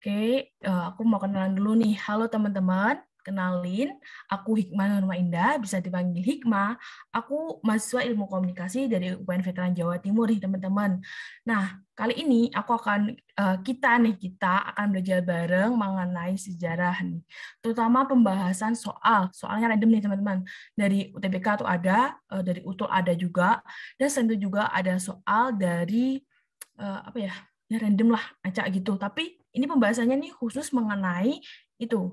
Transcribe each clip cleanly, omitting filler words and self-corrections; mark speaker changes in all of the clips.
Speaker 1: Aku mau kenalan dulu nih. Halo teman-teman, kenalin, aku Hikmah Nurma Indah, bisa dipanggil Hikmah. Aku mahasiswa ilmu komunikasi dari UPN Veteran Jawa Timur nih teman-teman. Nah, kali ini kita akan belajar bareng mengenai sejarah nih. Terutama pembahasan soalnya random nih teman-teman. Dari UTBK tuh ada, dari UTUL ada juga, dan selain itu juga ada soal dari apa ya? Ya random lah, acak gitu. Tapi ini pembahasannya nih khusus mengenai itu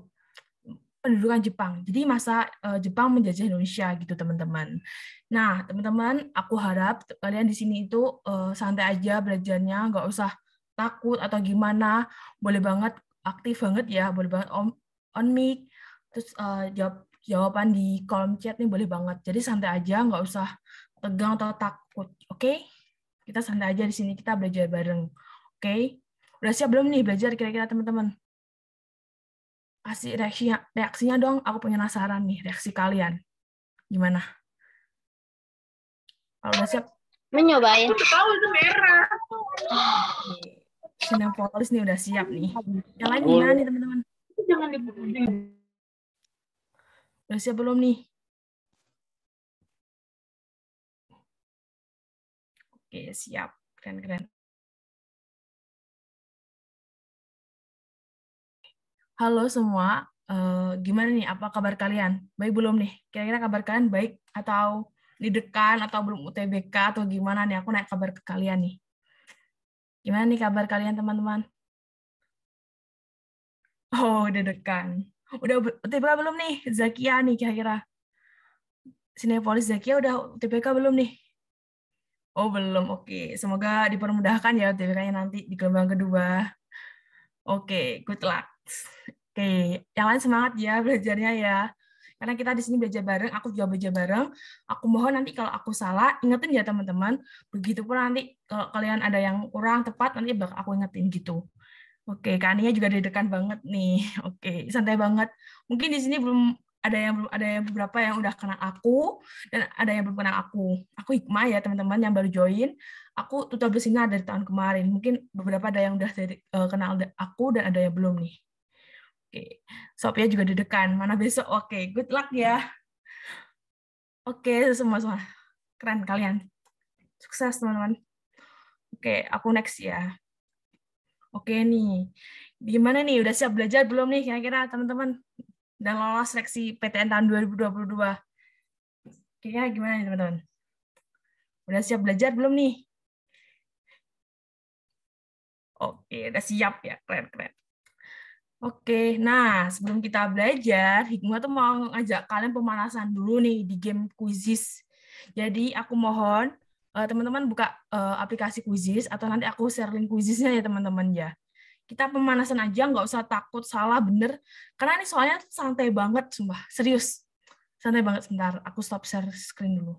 Speaker 1: pendudukan Jepang. Jadi masa Jepang menjajah Indonesia gitu teman-teman. Nah teman-teman, aku harap kalian di sini itu santai aja belajarnya, nggak usah takut atau gimana. Boleh banget aktif banget ya, boleh banget on mic, terus jawaban di kolom chat nih boleh banget. Jadi santai aja, nggak usah tegang atau takut. Oke? Kita santai aja di sini, kita belajar bareng. Oke? Udah siap belum nih belajar kira-kira teman-teman? Kasih reaksinya dong, aku penasaran nih reaksi kalian. Gimana? Kalau udah siap?
Speaker 2: Mencobain.
Speaker 3: Tahu itu merah.
Speaker 1: Sinempolis nih udah siap nih. Yang lain gimana nih teman-teman?
Speaker 3: Jangan dipuji.
Speaker 1: Udah siap belum nih? Oke, siap. Keren-keren. Halo semua, gimana nih? Apa kabar kalian? Baik belum nih? Kira-kira kabar kalian baik atau deg-degan atau belum UTBK atau gimana nih? Aku naik kabar ke kalian nih. Gimana nih kabar kalian teman-teman? Oh, deg-degan. Udah UTBK belum nih? Zakia nih kira-kira. Sinepolis Zakia udah UTBK belum nih? Oh, belum. Oke. Semoga dipermudahkan ya UTBK-nya nanti di gelombang kedua. Oke, good luck. Oke, yang lain semangat ya belajarnya ya. Karena kita di sini belajar bareng, aku juga belajar bareng. Aku mohon nanti kalau aku salah, ingetin ya teman-teman. Begitupun nanti kalau kalian ada yang kurang tepat, nanti bakal aku ingetin gitu. Oke, Kania juga deg-degan banget nih. Oke, santai banget. Mungkin di sini belum ada yang beberapa yang udah kenal aku dan ada yang belum kenal aku. Aku Hikmah ya teman-teman yang baru join. Aku tutor bersinar dari tahun kemarin. Mungkin beberapa ada yang udah kenal aku dan ada yang belum nih. Oke, Sophia juga deg-degan. Mana besok? Oke, good luck ya. Oke, semua keren kalian. Sukses teman-teman. Oke, aku next ya. Oke nih, gimana nih? Udah siap belajar belum nih kira-kira teman-teman? Dan lolos seleksi PTN tahun 2022. Kira-kira gimana nih teman-teman? Udah siap belajar belum nih? Oke, udah siap ya, keren-keren. Oke, nah sebelum kita belajar, Hikmah tuh mau ngajak kalian pemanasan dulu nih di game Quizizz. Jadi aku mohon teman-teman buka aplikasi Quizizz atau nanti aku share link Quizizz-nya ya teman-teman ya. Kita pemanasan aja, nggak usah takut salah bener. Karena ini soalnya santai banget, sumpah. Serius. Santai banget, sebentar. Aku stop share screen dulu.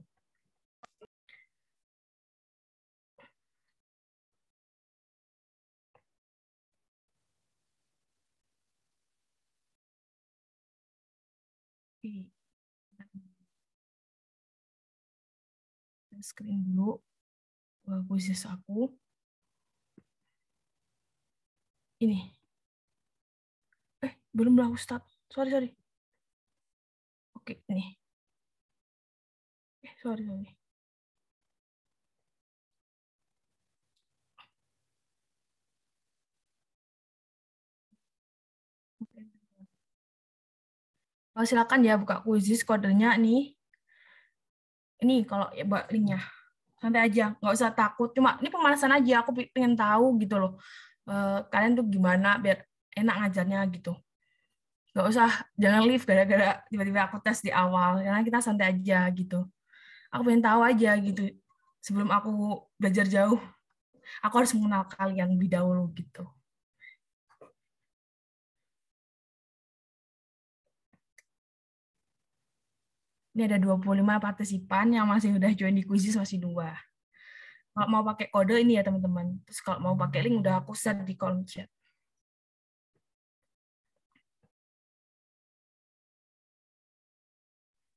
Speaker 1: Screen dulu. Quizizz aku. Ini. Belum lah Ustaz. Sorry. Oke, ini. Sorry. Silakan ya buka Quizizz kodenya nih. Ini kalau ya buat linknya. Santai aja, nggak usah takut. Cuma ini pemanasan aja, aku pengen tahu gitu loh. Kalian tuh gimana biar enak ngajarnya gitu. Nggak usah, jangan leave gara-gara tiba-tiba aku tes di awal. Karena kita santai aja gitu. Aku pengen tahu aja gitu. Sebelum aku belajar jauh, aku harus mengenal kalian lebih dahulu gitu. Ini ada 25 partisipan yang masih udah join di Quizizz masih 2. Kalau mau pakai kode ini ya teman-teman. Terus kalau mau pakai link udah aku share di kolom chat.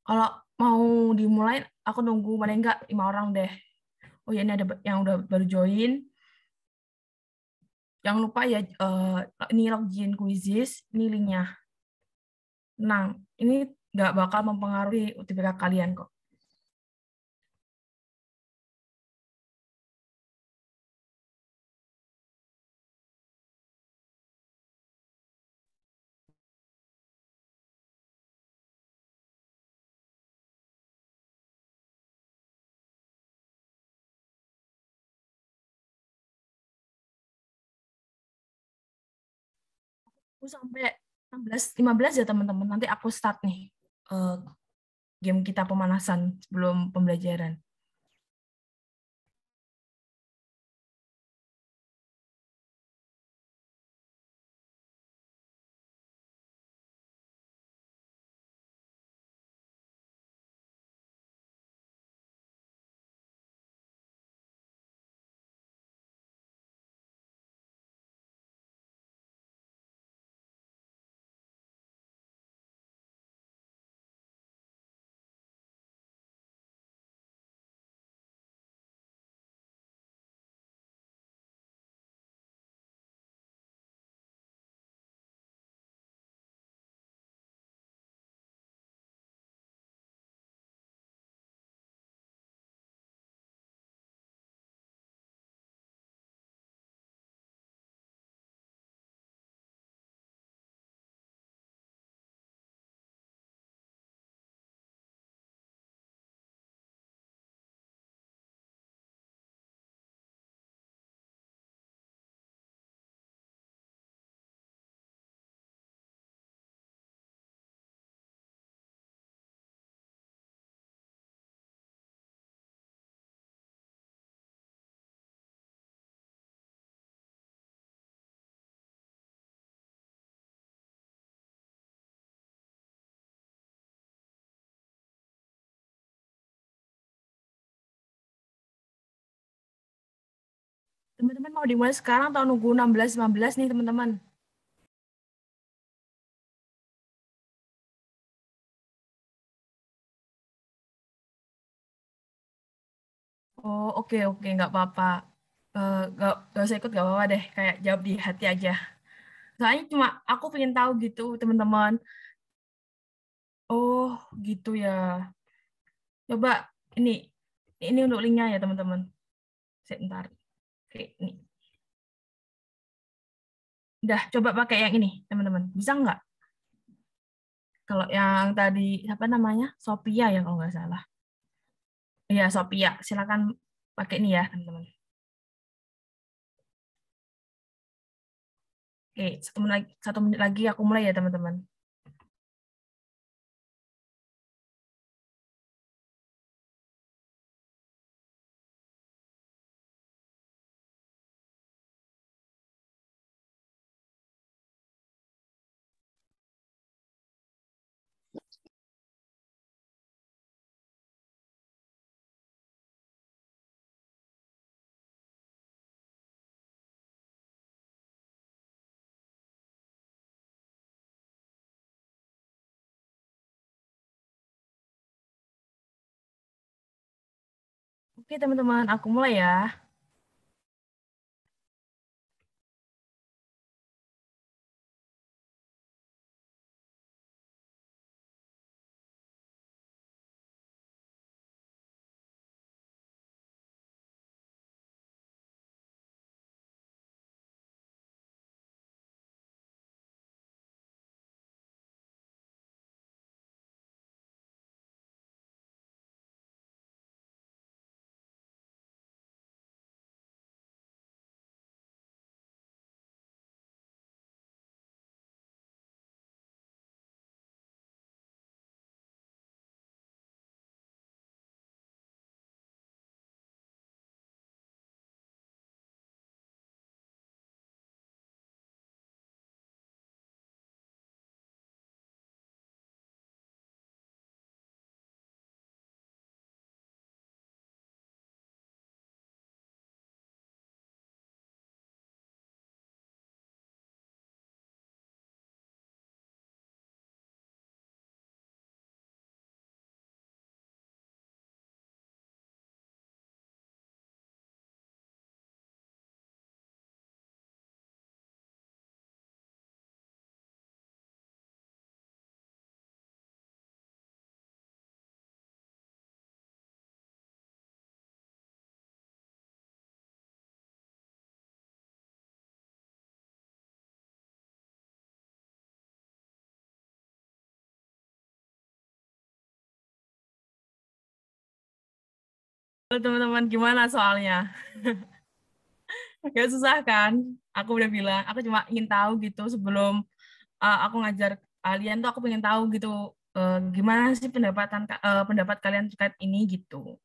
Speaker 1: Kalau mau dimulai, aku nunggu paling enggak 5 orang deh. Oh ya, ini ada yang udah baru join. Jangan lupa ya, ini login Quizzes, ini linknya. Tenang, ini nggak bakal mempengaruhi UTBK kalian kok. Aku sampai 15 ya teman-teman. Nanti aku start nih eh, game kita pemanasan sebelum pembelajaran. Teman-teman mau dimulai sekarang atau nunggu 16-15 nih teman-teman? Oh, oke, oke, nggak apa-apa. Nggak usah ikut, nggak apa-apa deh. Kayak jawab di hati aja. Soalnya cuma aku pengen tahu gitu, teman-teman. Oh, gitu ya. Coba ini untuk linknya ya, teman-teman. Sebentar. Oke, ini. Udah, coba pakai yang ini, teman-teman. Bisa nggak? Kalau yang tadi, apa namanya? Sophia ya, kalau nggak salah. Iya, Sophia. Silakan pakai ini ya, teman-teman. Oke, 1 menit lagi aku mulai ya, teman-teman. Oke, teman-teman, aku mulai ya. Halo teman-teman, gimana soalnya? Gak susah kan? Aku udah bilang, aku cuma ingin tahu gitu sebelum aku ngajar kalian tuh aku pengen tahu gitu gimana sih pendapat kalian terkait ini gitu.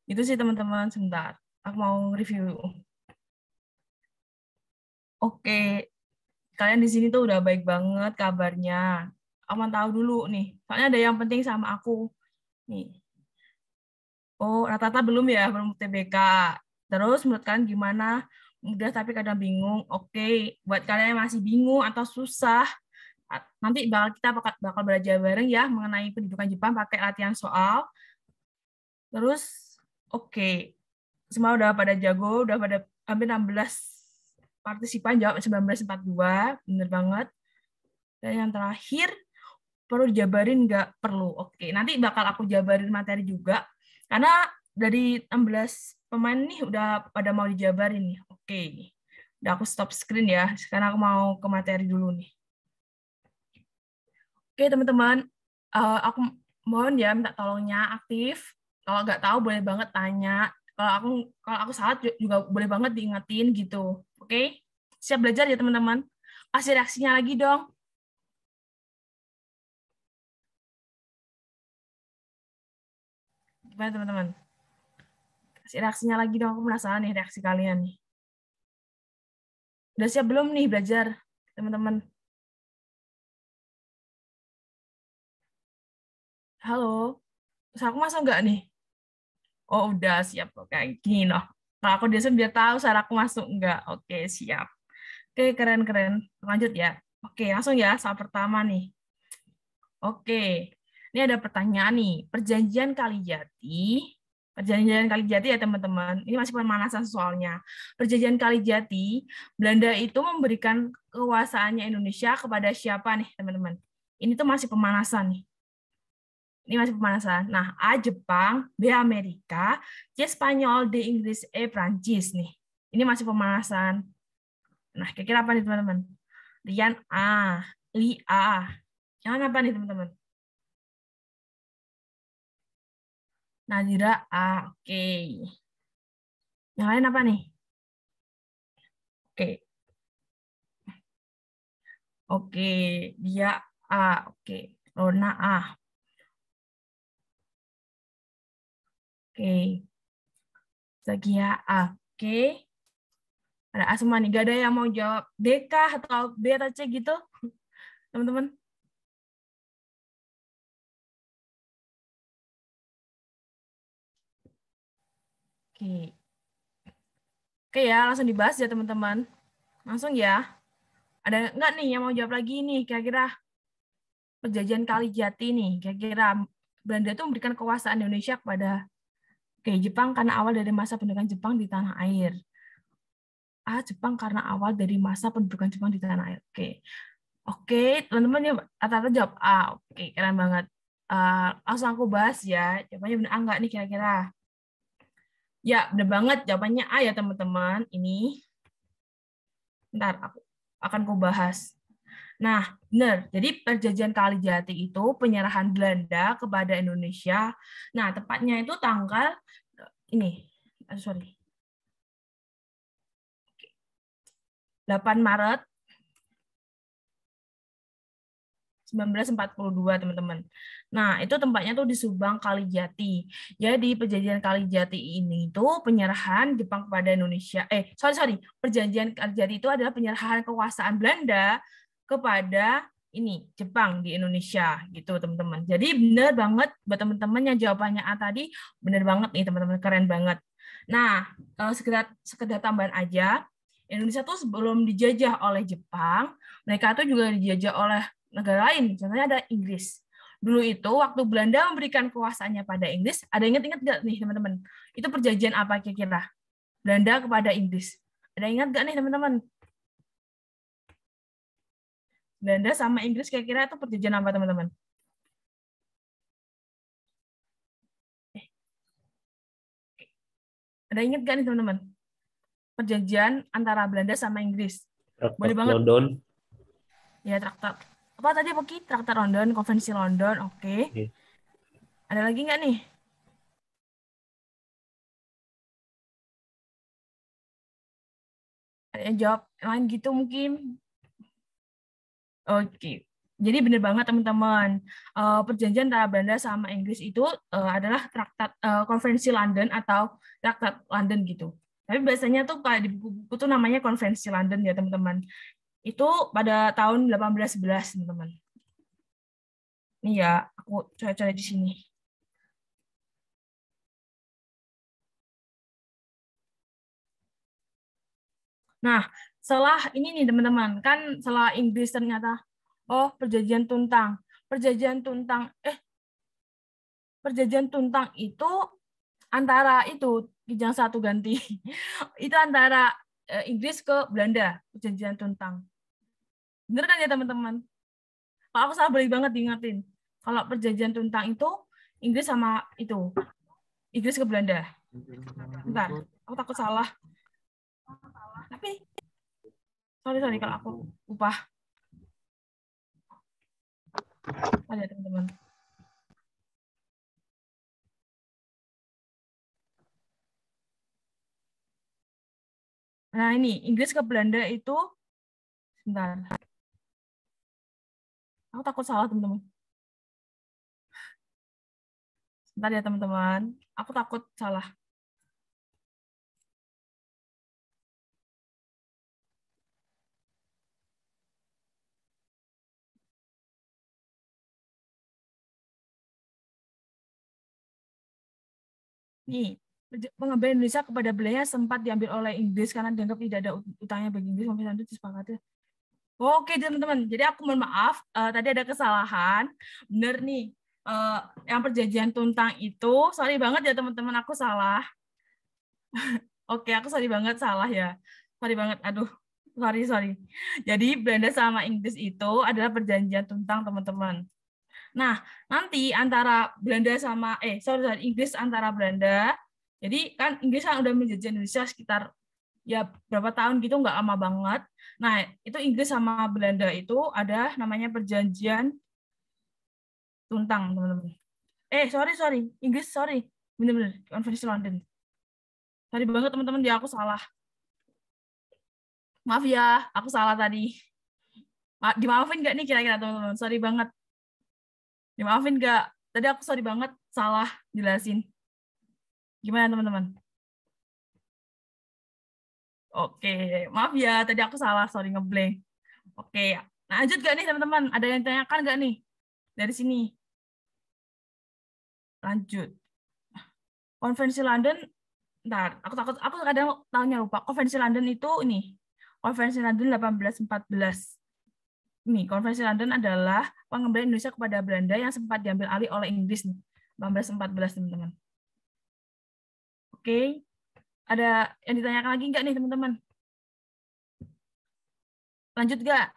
Speaker 1: Itu sih teman-teman, sebentar. Aku mau review. Oke, kalian di sini tuh udah baik banget kabarnya. Aku mau tahu dulu nih. Soalnya ada yang penting sama aku. Nih. Oh, rata-rata belum ya, belum TBK. Terus menurut kalian gimana? Mudah tapi kadang bingung. Oke, buat kalian yang masih bingung atau susah, nanti kita bakal belajar bareng ya mengenai pendidikan Jepang pakai latihan soal. Terus, oke, semua udah pada jago, udah pada hampir 16 partisipan jawab 1942, bener banget. Dan yang terakhir, perlu dijabarin nggak? Perlu. Oke, nanti bakal aku jabarin materi juga. Karena dari 16 pemain nih udah pada mau dijabarin nih. Oke, udah aku stop screen ya. Sekarang aku mau ke materi dulu nih. Oke, teman-teman. Aku mohon ya minta tolongnya aktif. Kalau nggak tahu boleh banget tanya. Kalau aku salah juga boleh banget diingetin gitu. Oke? Siap belajar ya, teman-teman. Kasih reaksinya lagi dong. Gimana, teman-teman? Kasih reaksinya lagi dong. Aku penasaran nih reaksi kalian nih. Udah siap belum nih belajar, teman-teman? Halo? Terus aku masuk nggak nih? Oh, udah siap. Oke, gini loh. Kalau aku biar tahu cara aku masuk nggak. Oke, siap. Oke, keren-keren. Lanjut ya. Oke, langsung ya. Soal pertama nih. Oke, ini ada pertanyaan nih. Perjanjian Kalijati ya teman-teman. Ini masih pemanasan soalnya. Perjanjian Kalijati, Belanda itu memberikan kekuasaannya Indonesia kepada siapa nih teman-teman? Ini tuh masih pemanasan nih. Ini masih pemanasan. Nah, A Jepang, B Amerika, C Spanyol, D Inggris, E Prancis nih. Ini masih pemanasan. Nah, kira-kira apa nih teman-teman? Rian A, Li A. Jangan apa nih teman-teman? Nadira A. Oke. Yang lain apa nih? Oke. Oke. Dia A. Oke. Rona A. Oke. Zakia A. Oke. Ada A semua nih. Gak ada yang mau jawab D kah atau B atau C gitu, teman-teman? Oke. Oke ya, langsung dibahas ya teman-teman. Langsung ya. Ada nggak nih yang mau jawab lagi nih? Kira-kira perjanjian Kalijati nih. Kira-kira Belanda itu memberikan kekuasaan Indonesia kepada Jepang karena awal dari masa pendudukan Jepang di tanah air. A. Jepang karena awal dari masa pendudukan Jepang di tanah air. Oke. Oke, teman-teman ya rata-rata jawab A. Oke, keren banget. Langsung aku bahas ya. Jawabannya benar enggak nih kira-kira? Ya, benar banget. Jawabannya A ya teman-teman. Ini, ntar aku akan ku bahas. Nah, benar. Jadi perjanjian Kalijati itu penyerahan Belanda kepada Indonesia. Nah, tepatnya itu tanggal ini. Sorry. 8 Maret 1942, teman-teman. Nah, itu tempatnya tuh di Subang, Kalijati. Jadi, perjanjian Kalijati ini tuh penyerahan Jepang kepada Indonesia. Sorry. Perjanjian Kalijati itu adalah penyerahan kekuasaan Belanda kepada ini Jepang di Indonesia gitu, teman-teman. Jadi, benar banget buat teman-teman yang jawabannya A tadi, benar banget nih, teman-teman. Keren banget. Nah, sekedar tambahan aja, Indonesia tuh sebelum dijajah oleh Jepang, mereka tuh juga dijajah oleh negara lain, contohnya ada Inggris. Dulu itu waktu Belanda memberikan kekuasaannya pada Inggris, ada ingat-ingat nggak nih teman-teman? Itu perjanjian apa kira-kira? Belanda kepada Inggris. Ada ingat nggak nih teman-teman? Belanda sama Inggris kira-kira itu perjanjian apa teman-teman? Ada ingat nggak nih teman-teman? Perjanjian antara Belanda sama Inggris. Boleh
Speaker 2: Traktat
Speaker 1: banget.
Speaker 2: London.
Speaker 1: Ya, traktat. Apa tadi, Poki? Traktat London, Konvensi London. Oke.
Speaker 2: Oke.
Speaker 1: Ada lagi nggak nih? yang jawab lain gitu mungkin. Oke. Jadi benar banget teman-teman. Perjanjian antara Belanda sama Inggris itu adalah traktat konferensi London atau traktat London gitu. Tapi biasanya tuh kayak di buku-buku tuh namanya konferensi London ya teman-teman. Itu pada tahun 1811 teman-teman. Ini ya, aku coba-coba di sini. Nah, setelah ini nih teman-teman, kan setelah Inggris ternyata perjanjian Tuntang. Perjanjian Tuntang itu antara itu Kijang satu ganti. Itu antara Inggris ke Belanda, perjanjian Tuntang. Bener kan ya teman-teman? Kalau aku salah balik banget diingetin. Kalau perjanjian Tuntang itu Inggris sama itu. Inggris ke Belanda. Bentar, aku takut salah. Tapi sorry kalau aku lupa. Ada teman-teman. Nah ini Inggris ke Belanda itu, bentar. Aku takut salah teman-teman. Bentar ya teman-teman. Aku takut salah. Nih, pengembalian Indonesia kepada Belanda sempat diambil oleh Inggris karena dianggap tidak ada utangnya bagi Inggris sampai nanti disepakati. Oke teman-teman, jadi aku mohon maaf tadi ada kesalahan. Bener nih, yang perjanjian Tuntang itu, sorry banget ya teman-teman, aku salah. Oke, aku sorry banget salah ya. Sorry banget, aduh, sorry. Jadi Belanda sama Inggris itu adalah perjanjian Tuntang teman-teman. Nah, nanti antara Belanda sama Inggris antara Belanda. Jadi kan Inggris kan udah menjajah Indonesia sekitar ya berapa tahun gitu, nggak lama banget. Nah, itu Inggris sama Belanda itu ada namanya perjanjian Tuntang, teman-teman. Sorry. Inggris, sorry. Bener-bener, Konferensi London. Sorry banget teman-teman, dia aku salah. Maaf ya, aku salah tadi. Dimaafin nggak nih kira-kira teman-teman? Sorry banget. Dimaafin nggak? Tadi aku sorry banget, salah jelasin. Gimana teman-teman? Oke, maaf ya, tadi aku salah, sorry ngeblank. Oke, nah, lanjut nggak nih teman-teman? Ada yang tanyakan nggak nih dari sini? Lanjut. Konferensi London, ntar, aku kadang tahunya lupa. Konferensi London itu ini, Konferensi London 1814. Ini, Konferensi London adalah pengembalian Indonesia kepada Belanda yang sempat diambil alih oleh Inggris nih, 1814 teman-teman. Oke, ada yang ditanyakan lagi nggak nih teman-teman? Lanjut nggak?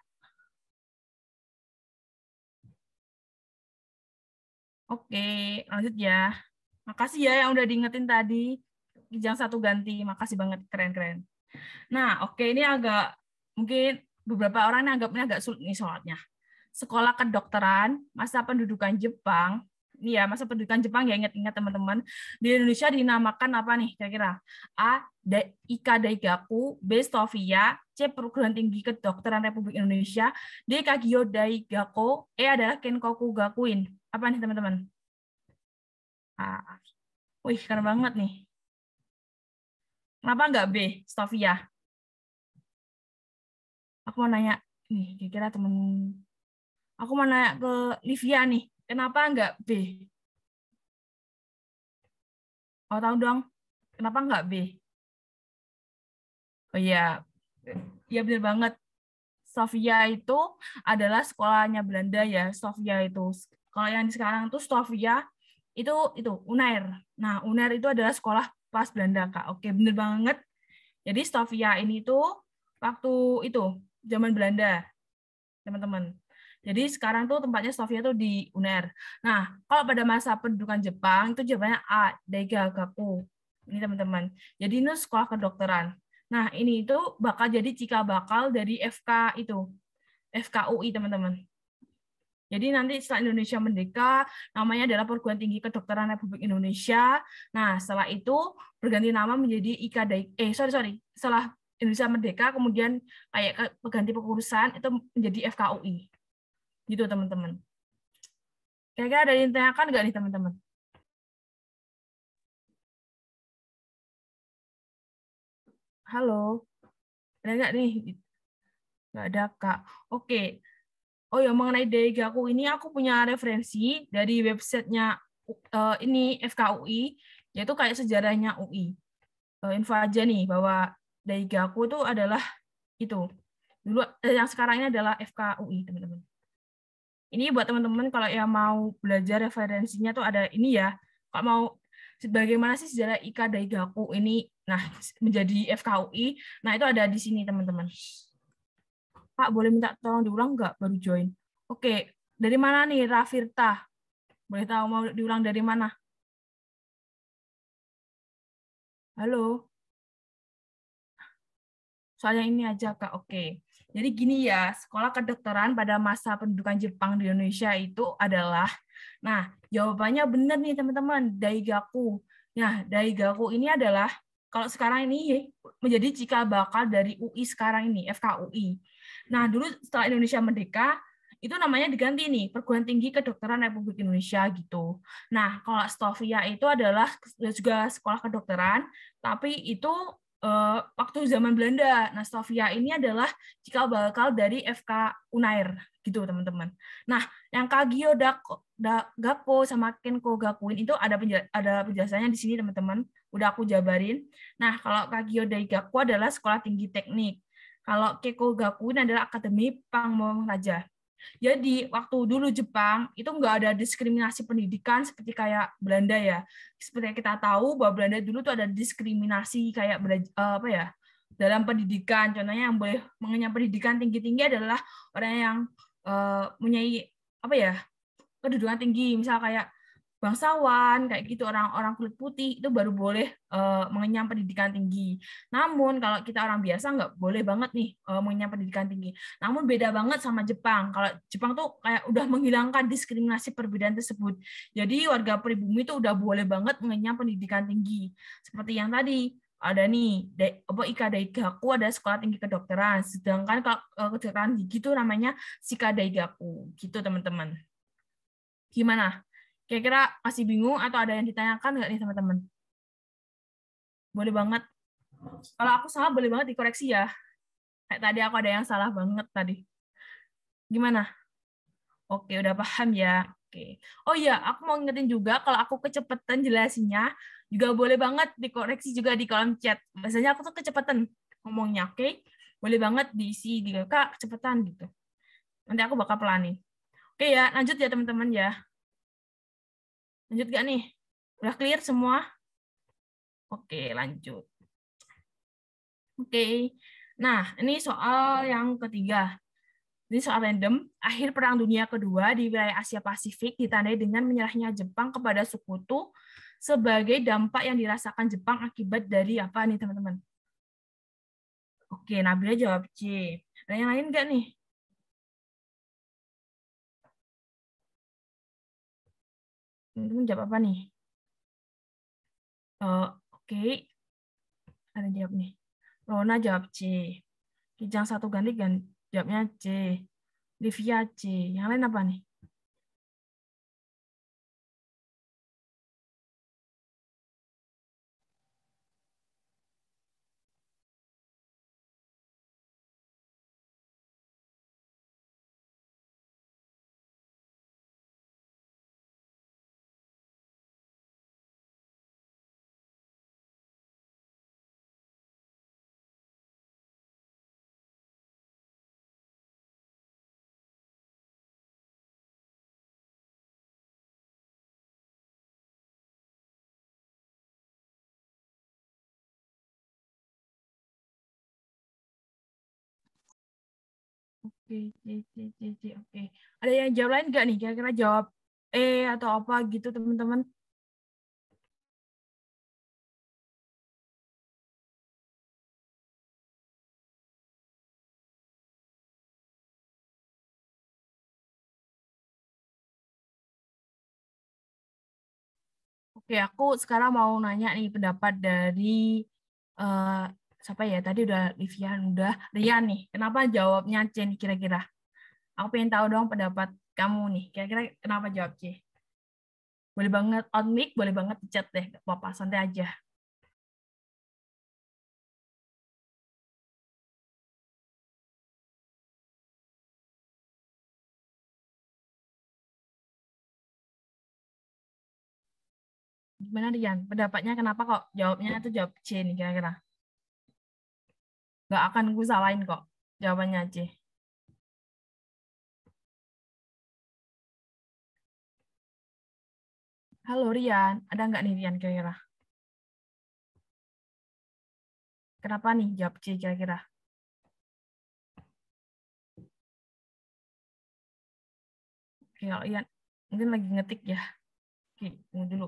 Speaker 1: Oke, lanjut ya. Makasih ya yang udah diingetin tadi. Kijang satu ganti. Makasih banget, keren-keren. Nah, oke, ini agak, mungkin beberapa orang ini anggapnya agak sulit nih soalnya. Sekolah kedokteran, masa pendudukan Jepang. Ini ya, masa pendudukan Jepang ya, ingat-ingat teman-teman. Di Indonesia dinamakan apa nih kira-kira? A. Ika Daigaku, B. Stovia, C. Perguruan Tinggi Kedokteran Republik Indonesia, D. Kagyo Daigako, E adalah Kenkoku Gakuin. Apa nih teman-teman? Wih, keren banget nih. Kenapa nggak B, Stovia? Aku mau nanya, nih, kira-kira temen. Aku mau nanya ke Livia nih, kenapa nggak B? Oh, tahu dong, kenapa nggak B? Oh iya, ya benar banget. Stovia itu adalah sekolahnya Belanda ya, Stovia itu. Kalau yang sekarang tuh Stovia itu Unair. Nah, Unair itu adalah sekolah pas Belanda, Kak. Oke, bener banget. Jadi Stovia ini tuh waktu itu zaman Belanda, teman-teman. Jadi sekarang tuh tempatnya Stovia tuh di UNER. Nah, kalau pada masa pendudukan Jepang itu jawabannya A, Daigagaku. Ini teman-teman. Jadi ini sekolah kedokteran. Nah, ini itu bakal jadi cikal bakal dari FK itu. FKUI, teman-teman. Jadi nanti setelah Indonesia merdeka, namanya adalah Perguruan Tinggi Kedokteran Republik Indonesia. Nah, setelah itu berganti nama menjadi Setelah Indonesia Merdeka, kemudian kayak ganti kepengurusan itu menjadi FKUI. Gitu teman-teman. Kira-kira ada yang ditanyakan nggak nih teman-teman? Halo, ada nggak nih? Nggak ada, Kak. Oke. Oh ya, mengenai Daigaku ini aku punya referensi dari websitenya ini FKUI, yaitu kayak sejarahnya UI. Info aja nih bahwa Daigaku itu adalah itu. Dulu yang sekarang ini adalah FKUI, teman-teman. Ini buat teman-teman kalau yang mau belajar referensinya tuh ada ini ya. Kalau mau bagaimana sih sejarah Ika Daigaku ini nah menjadi FKUI, nah itu ada di sini teman-teman. Pak, boleh minta tolong diulang nggak baru join? Oke, dari mana nih Rafirta? Boleh tahu mau diulang dari mana? Halo? Soalnya ini aja, Kak. Oke. Jadi gini ya, sekolah kedokteran pada masa pendudukan Jepang di Indonesia itu adalah, nah, jawabannya benar nih teman-teman, Daigaku. Nah, Daigaku ini adalah, kalau sekarang ini menjadi cikal bakal dari UI sekarang ini, FKUI. Nah, dulu setelah Indonesia merdeka, itu namanya diganti nih, Perguruan Tinggi Kedokteran Republik Indonesia gitu. Nah, kalau Stovia itu adalah juga sekolah kedokteran, tapi itu waktu zaman Belanda. Nah, Stovia ini adalah cikal bakal dari FK Unair gitu, teman-teman. Nah, yang Kagyo Gakko sama Kenko Gakuin itu ada penjelasannya di sini, teman-teman. Udah aku jabarin. Nah, kalau Kagyo Daigaku adalah sekolah tinggi teknik. Kalau Keko Gakuin adalah Akademi Pangmong Raja. Jadi waktu dulu Jepang itu nggak ada diskriminasi pendidikan seperti kayak Belanda ya. Seperti yang kita tahu bahwa Belanda dulu tuh ada diskriminasi kayak apa ya dalam pendidikan. Contohnya yang boleh mengenyam pendidikan tinggi-tinggi adalah orang yang mempunyai apa ya kedudukan tinggi, misal kayak bangsawan kayak gitu, orang-orang kulit putih itu baru boleh mengenyam pendidikan tinggi. Namun kalau kita orang biasa nggak boleh banget nih mengenyam pendidikan tinggi. Namun beda banget sama Jepang. Kalau Jepang tuh kayak udah menghilangkan diskriminasi perbedaan tersebut. Jadi warga pribumi itu udah boleh banget mengenyam pendidikan tinggi. Seperti yang tadi ada nih Ika Daigaku ada sekolah tinggi kedokteran. Sedangkan kalau kedokteran gigi itu namanya Shika Daigaku gitu teman-teman. Gimana? Kira-kira masih bingung atau ada yang ditanyakan nggak nih teman-teman? Boleh banget. Kalau aku salah boleh banget dikoreksi ya. Kayak tadi aku ada yang salah banget tadi. Gimana? Oke, udah paham ya. Oke. Oh iya, aku mau ngingetin juga kalau aku kecepatan jelasinnya juga boleh banget dikoreksi juga di kolom chat. Biasanya aku tuh kecepatan ngomongnya, oke? Boleh banget diisi di Kak, kecepatan gitu. Nanti aku bakal pelanin. Oke ya, lanjut ya teman-teman ya. Lanjut gak nih? Udah clear semua? Oke, lanjut. Oke. Nah, ini soal yang ketiga. Ini soal random. Akhir Perang Dunia Kedua di wilayah Asia Pasifik ditandai dengan menyerahnya Jepang kepada sekutu sebagai dampak yang dirasakan Jepang akibat dari apa nih, teman-teman? Oke, Nabila jawab C. Ada yang lain nggak nih? Teman-teman jawab apa nih? Oke, ada yang jawab nih. Rona jawab C. Kijang satu ganti jawabnya C. Livia C. Yang lain apa nih? Oke, C, C, C, C. Oke. Ada yang jawab lain nggak nih? Kira-kira jawab E atau apa gitu, teman-teman? Oke, aku sekarang mau nanya nih pendapat dari eh, siapa ya? Tadi udah Livian, udah Rian nih. Kenapa jawabnya C nih kira-kira? Aku pengen tahu dong pendapat kamu nih. Kira-kira kenapa jawab C? Boleh banget on mic, boleh banget di chat deh. Gak apa-apa, santai aja. Gimana Rian? Pendapatnya kenapa kok jawabnya itu jawab C nih kira-kira? Gak akan gue salahin kok jawabannya C. Halo Rian, ada nggak nih Rian kira-kira? Kenapa nih jawab C kira-kira? Oke, kalau Rian mungkin lagi ngetik ya. Oke, tunggu dulu.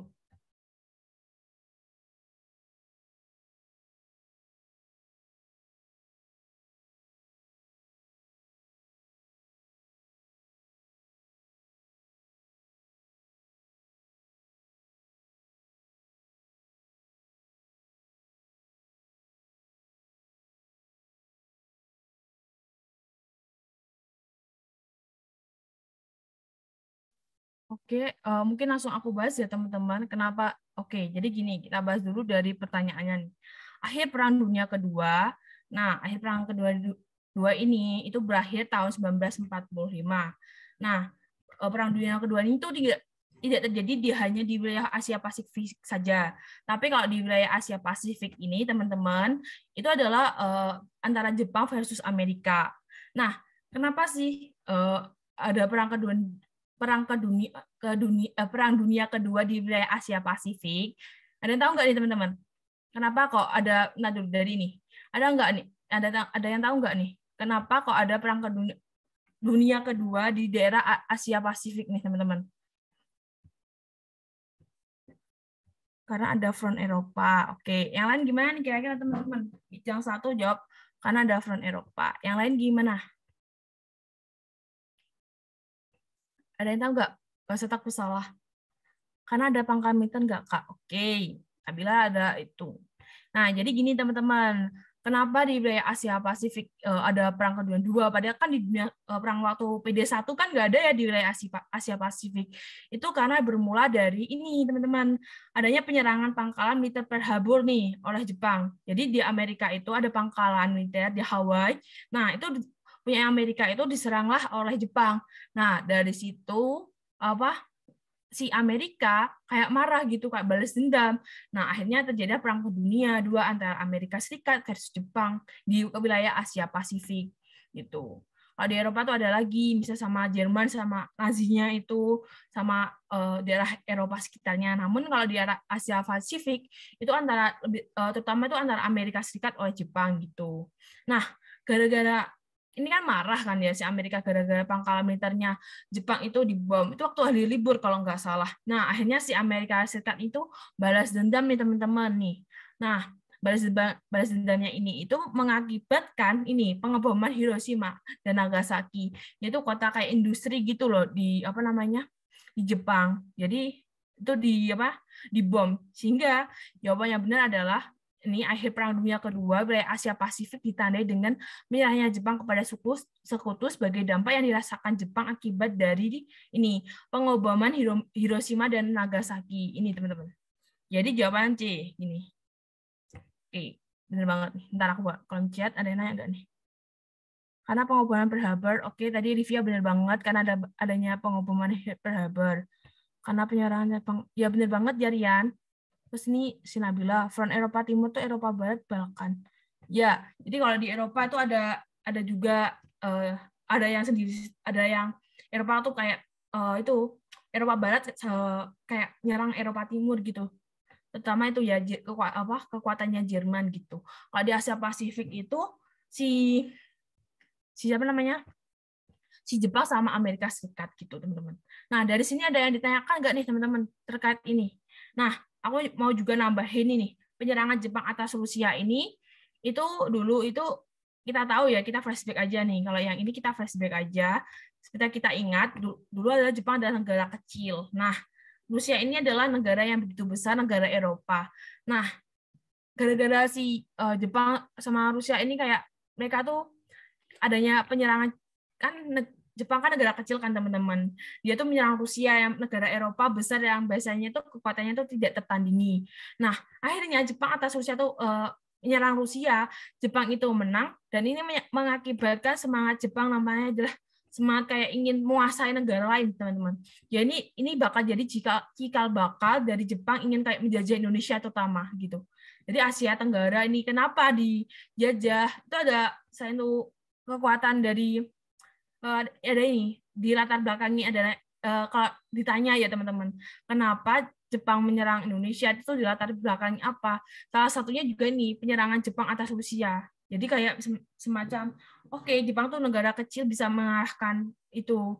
Speaker 1: Oke, mungkin langsung aku bahas ya teman-teman. Kenapa? Oke, jadi gini, kita bahas dulu dari pertanyaannya nih. Akhir Perang Dunia Kedua. Nah, akhir Perang Kedua dua ini itu berakhir tahun 1945. Nah, Perang Dunia Kedua ini tuh tidak terjadi hanya di wilayah Asia Pasifik saja. Tapi kalau di wilayah Asia Pasifik ini, teman-teman, itu adalah antara Jepang versus Amerika. Nah, kenapa sih ada Perang Dunia Kedua di wilayah Asia Pasifik? Ada yang tahu nggak nih teman-teman? Kenapa kok ada, nah dulu dari ini, ada nggak nih? Ada yang tahu nggak nih? Kenapa kok ada Perang Dunia Kedua di daerah Asia Pasifik nih teman-teman? Karena ada front Eropa. Oke, yang lain gimana nih kira-kira teman-teman? Yang satu jawab karena ada front Eropa. Yang lain gimana? Ada yang tahu nggak? Gak usah takut salah. Karena ada pangkal militer nggak, Kak? Oke, apabila ada itu. Nah, jadi gini teman-teman. Kenapa di wilayah Asia Pasifik ada perang kedua? Padahal kan di dunia perang waktu PD1 kan nggak ada ya di wilayah Asia Pasifik. Itu karena bermula dari ini teman-teman. Adanya penyerangan pangkalan militer Pearl Harbor nih oleh Jepang. Jadi di Amerika itu ada pangkalan militer di Hawaii. Nah, itu punya Amerika itu diseranglah oleh Jepang. Nah, dari situ si Amerika kayak marah gitu, kayak balas dendam. Nah, akhirnya terjadi Perang Dunia II antara Amerika Serikat versus Jepang di wilayah Asia Pasifik gitu. Kalau di Eropa tuh ada lagi, misalnya sama Jerman sama Nazinya itu sama daerah Eropa sekitarnya. Namun kalau di Asia Pasifik itu antara terutama itu antara Amerika Serikat oleh Jepang gitu. Nah, gara-gara ini kan marah kan ya si Amerika gara-gara pangkalan militernya Jepang itu dibom. Itu waktu hari libur kalau nggak salah. Nah, akhirnya si Amerika Serikat itu balas dendam nih teman-teman nih. Nah, balas dendamnya ini itu mengakibatkan ini pengeboman Hiroshima dan Nagasaki. Itu kota kayak industri gitu loh di apa namanya? Di Jepang. Jadi itu dibom. Sehingga jawabannya benar adalah ini akhir Perang Dunia Kedua, wilayah Asia Pasifik ditandai dengan menyerahnya Jepang kepada sekutu sebagai dampak yang dirasakan Jepang akibat dari ini pengoboman Hiroshima dan Nagasaki. Ini teman-teman. Jadi jawaban C ini. Oke, bener banget nih. Ntar aku buat kolom chat, ada yang nanya nggak nih? Karena pengoboman Pearl Harbor, oke tadi Rivia bener banget karena adanya pengoboman Pearl Harbor. Karena penyerangan Jepang, ya bener banget ya Rian. Terus ini si Nabila, front Eropa Timur tuh Eropa Barat, Balkan. Ya, jadi kalau di Eropa itu ada juga ada yang sendiri, ada yang Eropa tuh kayak itu Eropa Barat kayak nyerang Eropa Timur gitu. Terutama itu ya kekuatannya Jerman gitu. Kalau di Asia Pasifik itu si siapa namanya? Si Jepang sama Amerika Serikat gitu, teman-teman. Nah, dari sini ada yang ditanyakan nggak nih, teman-teman, terkait ini? Nah, aku mau juga nambahin ini, penyerangan Jepang atas Rusia ini, itu dulu itu kita tahu ya, kita flashback aja nih. Kalau yang ini kita flashback aja, kita ingat, dulu adalah Jepang adalah negara kecil. Nah, Rusia ini adalah negara yang begitu besar, negara Eropa. Nah, gara-gara si Jepang sama Rusia ini kayak mereka tuh adanya penyerangan, kan Jepang kan negara kecil kan teman-teman. Dia tuh menyerang Rusia yang negara Eropa besar yang biasanya tuh kekuatannya tuh tidak tertandingi. Nah, akhirnya Jepang atas Rusia tuh menyerang Rusia, Jepang itu menang dan ini mengakibatkan semangat Jepang namanya adalah semangat kayak ingin menguasai negara lain, teman-teman. Ya ini bakal jadi cikal bakal dari Jepang ingin kayak menjajah Indonesia terutama gitu. Jadi Asia Tenggara ini kenapa dijajah? Itu ada saya tuh kekuatan dari ada ini di latar belakangnya adalah kalau ditanya ya teman-teman, kenapa Jepang menyerang Indonesia itu di latar belakangnya apa? Salah satunya juga ini penyerangan Jepang atas Rusia. Jadi kayak semacam oke, Jepang tuh negara kecil bisa mengalahkan itu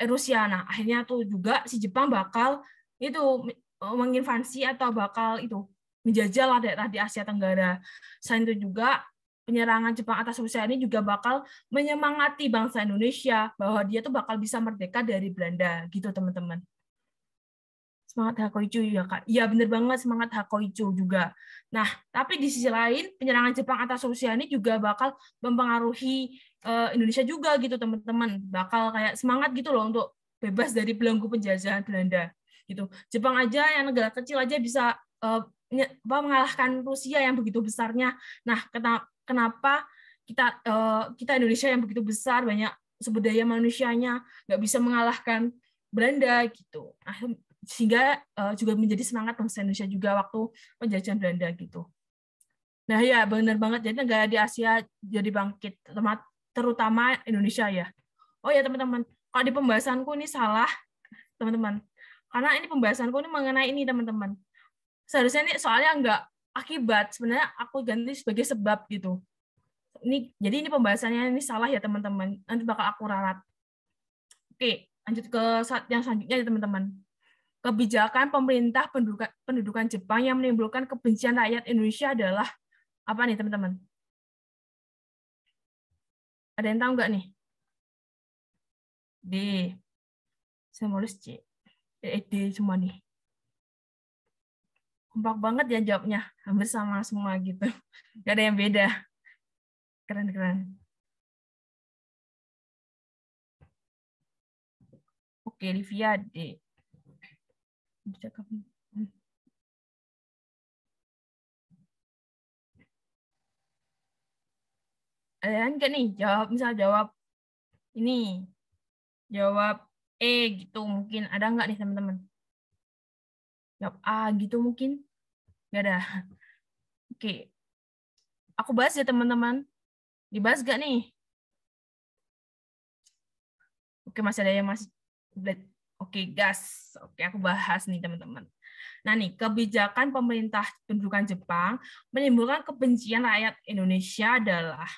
Speaker 1: Rusia. Nah, akhirnya tuh juga si Jepang bakal itu menginvasi atau bakal itu menjajah lah daerah di Asia Tenggara. Selain itu juga penyerangan Jepang atas Rusia ini juga bakal menyemangati bangsa Indonesia bahwa dia tuh bakal bisa merdeka dari Belanda gitu teman-teman. Semangat Hakoichu ya Kak. Iya bener banget, semangat Hakoichu juga. Nah, tapi di sisi lain penyerangan Jepang atas Rusia ini juga bakal mempengaruhi Indonesia juga gitu teman-teman. Bakal kayak semangat gitu loh untuk bebas dari belenggu penjajahan Belanda gitu. Jepang aja yang negara kecil aja bisa mengalahkan Rusia yang begitu besarnya. Nah, kenapa kita Indonesia yang begitu besar, banyak sumber daya manusianya nggak bisa mengalahkan Belanda gitu. Sehingga juga menjadi semangat bangsa Indonesia juga waktu penjajahan Belanda gitu. Nah ya benar banget, jadi negara di Asia jadi bangkit, terutama Indonesia ya. Oh ya teman-teman, kalau di pembahasanku ini salah teman-teman, karena ini pembahasanku ini mengenai ini teman-teman. Seharusnya ini soalnya enggak akibat, sebenarnya aku ganti sebagai sebab gitu. Jadi ini pembahasannya ini salah ya teman-teman, nanti bakal aku ralat. Oke, lanjut ke yang selanjutnya ya teman-teman. Kebijakan pemerintah pendudukan Jepang yang menimbulkan kebencian rakyat Indonesia adalah apa nih teman-teman? Ada yang tahu nggak nih? D. Saya nulis C. D semua nih. Kompak banget ya jawabnya. Hampir sama semua gitu. Nggak ada yang beda. Keren-keren. Oke, Livia D. Ada yang nggak nih? Misal jawab ini. Jawab E gitu mungkin. Ada nggak nih teman-teman? Jawab A gitu mungkin. Nggak ada. Oke. Aku bahas ya teman-teman. Dibahas nggak nih? Oke, masih ada yang masih. Oke, gas. Oke, aku bahas nih teman-teman. Nah nih, kebijakan pemerintah pendudukan Jepang menimbulkan kebencian rakyat Indonesia adalah.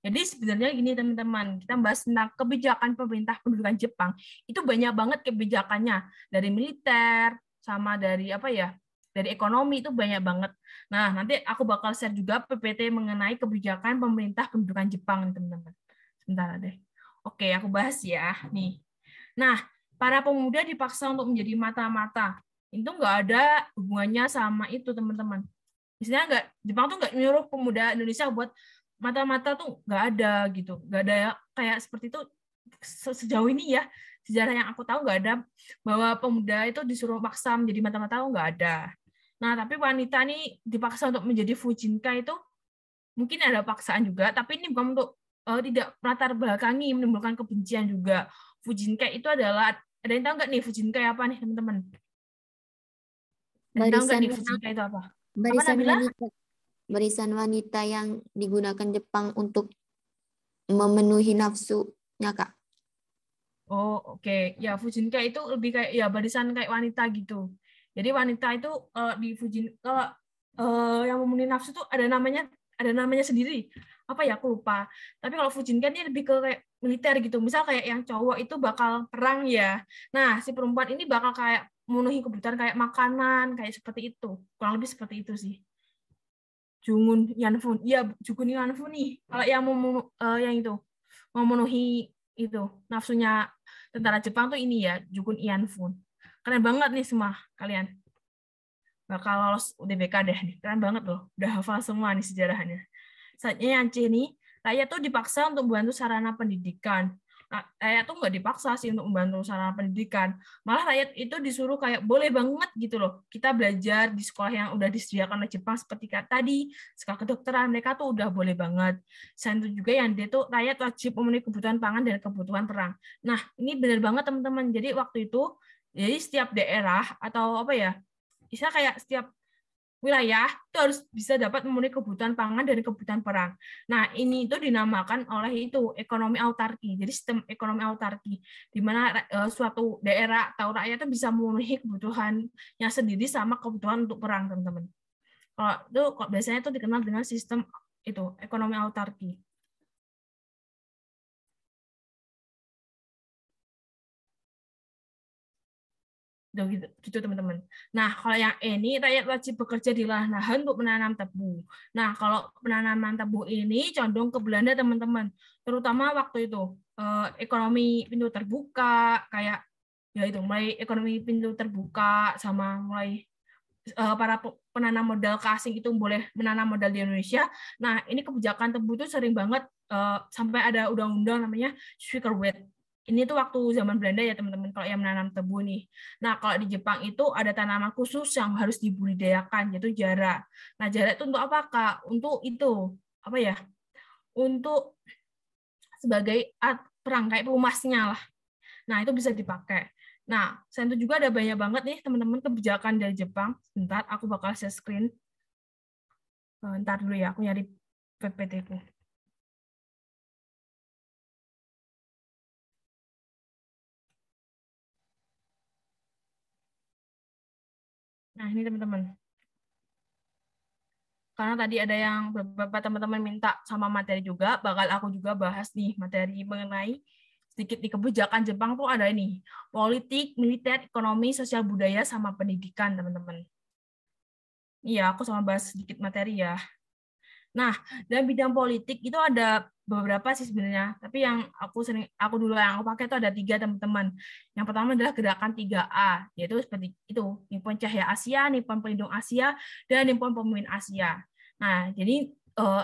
Speaker 1: Jadi sebenarnya gini teman-teman, kita bahas tentang kebijakan pemerintah pendudukan Jepang. Itu banyak banget kebijakannya, dari militer sama dari apa ya, dari ekonomi itu banyak banget. Nah nanti aku bakal share juga PPT mengenai kebijakan pemerintah pendudukan Jepang teman-teman. Sebentar deh. Oke, aku bahas ya nih. Nah, para pemuda dipaksa untuk menjadi mata-mata. Itu nggak ada hubungannya sama itu teman-teman. Misalnya nggak, Jepang tuh nggak nyuruh pemuda Indonesia buat mata-mata tuh nggak ada gitu, nggak ada kayak seperti itu sejauh ini ya, sejarah yang aku tahu nggak ada bahwa pemuda itu disuruh maksa menjadi mata-mata, nggak ada. Nah tapi wanita nih dipaksa untuk menjadi fujinka itu mungkin ada paksaan juga, tapi ini bukan untuk tidak latar belakangi menimbulkan kebencian juga. Fujinka itu adalah, ada yang tahu nggak nih Fujinka apa nih teman-teman? Ada yang tahu nggak nih Fujinka itu apa? Apa Nabila?
Speaker 2: Barisan wanita yang digunakan Jepang untuk memenuhi nafsunya, Kak.
Speaker 1: Oh, oke. Ya, Fujinka itu lebih kayak ya barisan kayak wanita gitu. Jadi wanita itu di Fujinka yang memenuhi nafsu tuh ada namanya sendiri. Apa ya, aku lupa. Tapi kalau Fujinka ini lebih ke kayak militer gitu. Misal kayak yang cowok itu bakal perang ya. Nah, si perempuan ini bakal kayak memenuhi kebutuhan kayak makanan, kayak seperti itu. Kurang lebih seperti itu sih. Jungun Yanfun, iya Jungun Yanfun nih. Kalau yang yang itu memenuhi itu nafsunya tentara Jepang tuh ini ya, Jungun Yanfun. Keren banget nih semua kalian. bakal lolos UTBK deh. Keren banget loh, udah hafal semua nih sejarahnya. Selanjutnya yang C nih, rakyat tuh dipaksa untuk membantu sarana pendidikan. Nah, rakyat tuh nggak dipaksa sih untuk membantu sarana pendidikan. Malah rakyat itu disuruh kayak boleh banget gitu loh. Kita belajar di sekolah yang udah disediakan oleh Jepang seperti tadi, sekolah kedokteran, mereka tuh udah boleh banget. Selain itu juga yang dia tuh rakyat wajib memenuhi kebutuhan pangan dan kebutuhan perang. Nah, ini benar banget teman-teman. Jadi waktu itu, jadi setiap daerah atau apa ya, bisa kayak setiap wilayah itu harus bisa dapat memenuhi kebutuhan pangan dan kebutuhan perang. Nah, ini itu dinamakan oleh itu ekonomi autarki. Jadi sistem ekonomi autarki di mana suatu daerah atau rakyat itu bisa memenuhi kebutuhannya sendiri sama kebutuhan untuk perang, teman-teman. Kalau itu biasanya itu dikenal dengan sistem itu ekonomi autarki. Gitu teman-teman. Nah, kalau yang ini rakyat wajib bekerja di lahan untuk menanam tebu. Nah, kalau penanaman tebu ini condong ke Belanda teman-teman, terutama waktu itu ekonomi pintu terbuka, kayak ya itu mulai ekonomi pintu terbuka sama mulai para penanam modal ke asing itu boleh menanam modal di Indonesia. Nah, ini kebijakan tebu itu sering banget sampai ada undang-undang namanya Suikerwet. Ini tuh waktu zaman Belanda ya teman-teman kalau yang menanam tebu nih. Nah, kalau di Jepang itu ada tanaman khusus yang harus dibudidayakan yaitu jara. Nah, jara itu untuk apa, Kak? Untuk itu apa ya? Untuk sebagai perangkai pelumasnya lah. Nah, itu bisa dipakai. Nah, selain itu juga ada banyak banget nih teman-teman kebijakan dari Jepang. Bentar, aku bakal share screen. Bentar dulu ya, aku nyari PPT-ku. Nah, ini teman-teman. Karena tadi ada yang beberapa teman-teman minta sama materi juga, bakal aku juga bahas nih materi mengenai sedikit di kebijakan Jepang tuh ada ini. Politik, militer, ekonomi, sosial budaya, sama pendidikan, teman-teman. Iya, aku sama bahas sedikit materi ya. Nah, dalam bidang politik itu ada beberapa sih sebenarnya, tapi yang aku dulu yang aku pakai itu ada 3 teman-teman. Yang pertama adalah gerakan 3A, yaitu seperti itu, Nippon Cahaya Asia, Nippon Pelindung Asia, dan Nippon Pemimpin Asia. Nah, jadi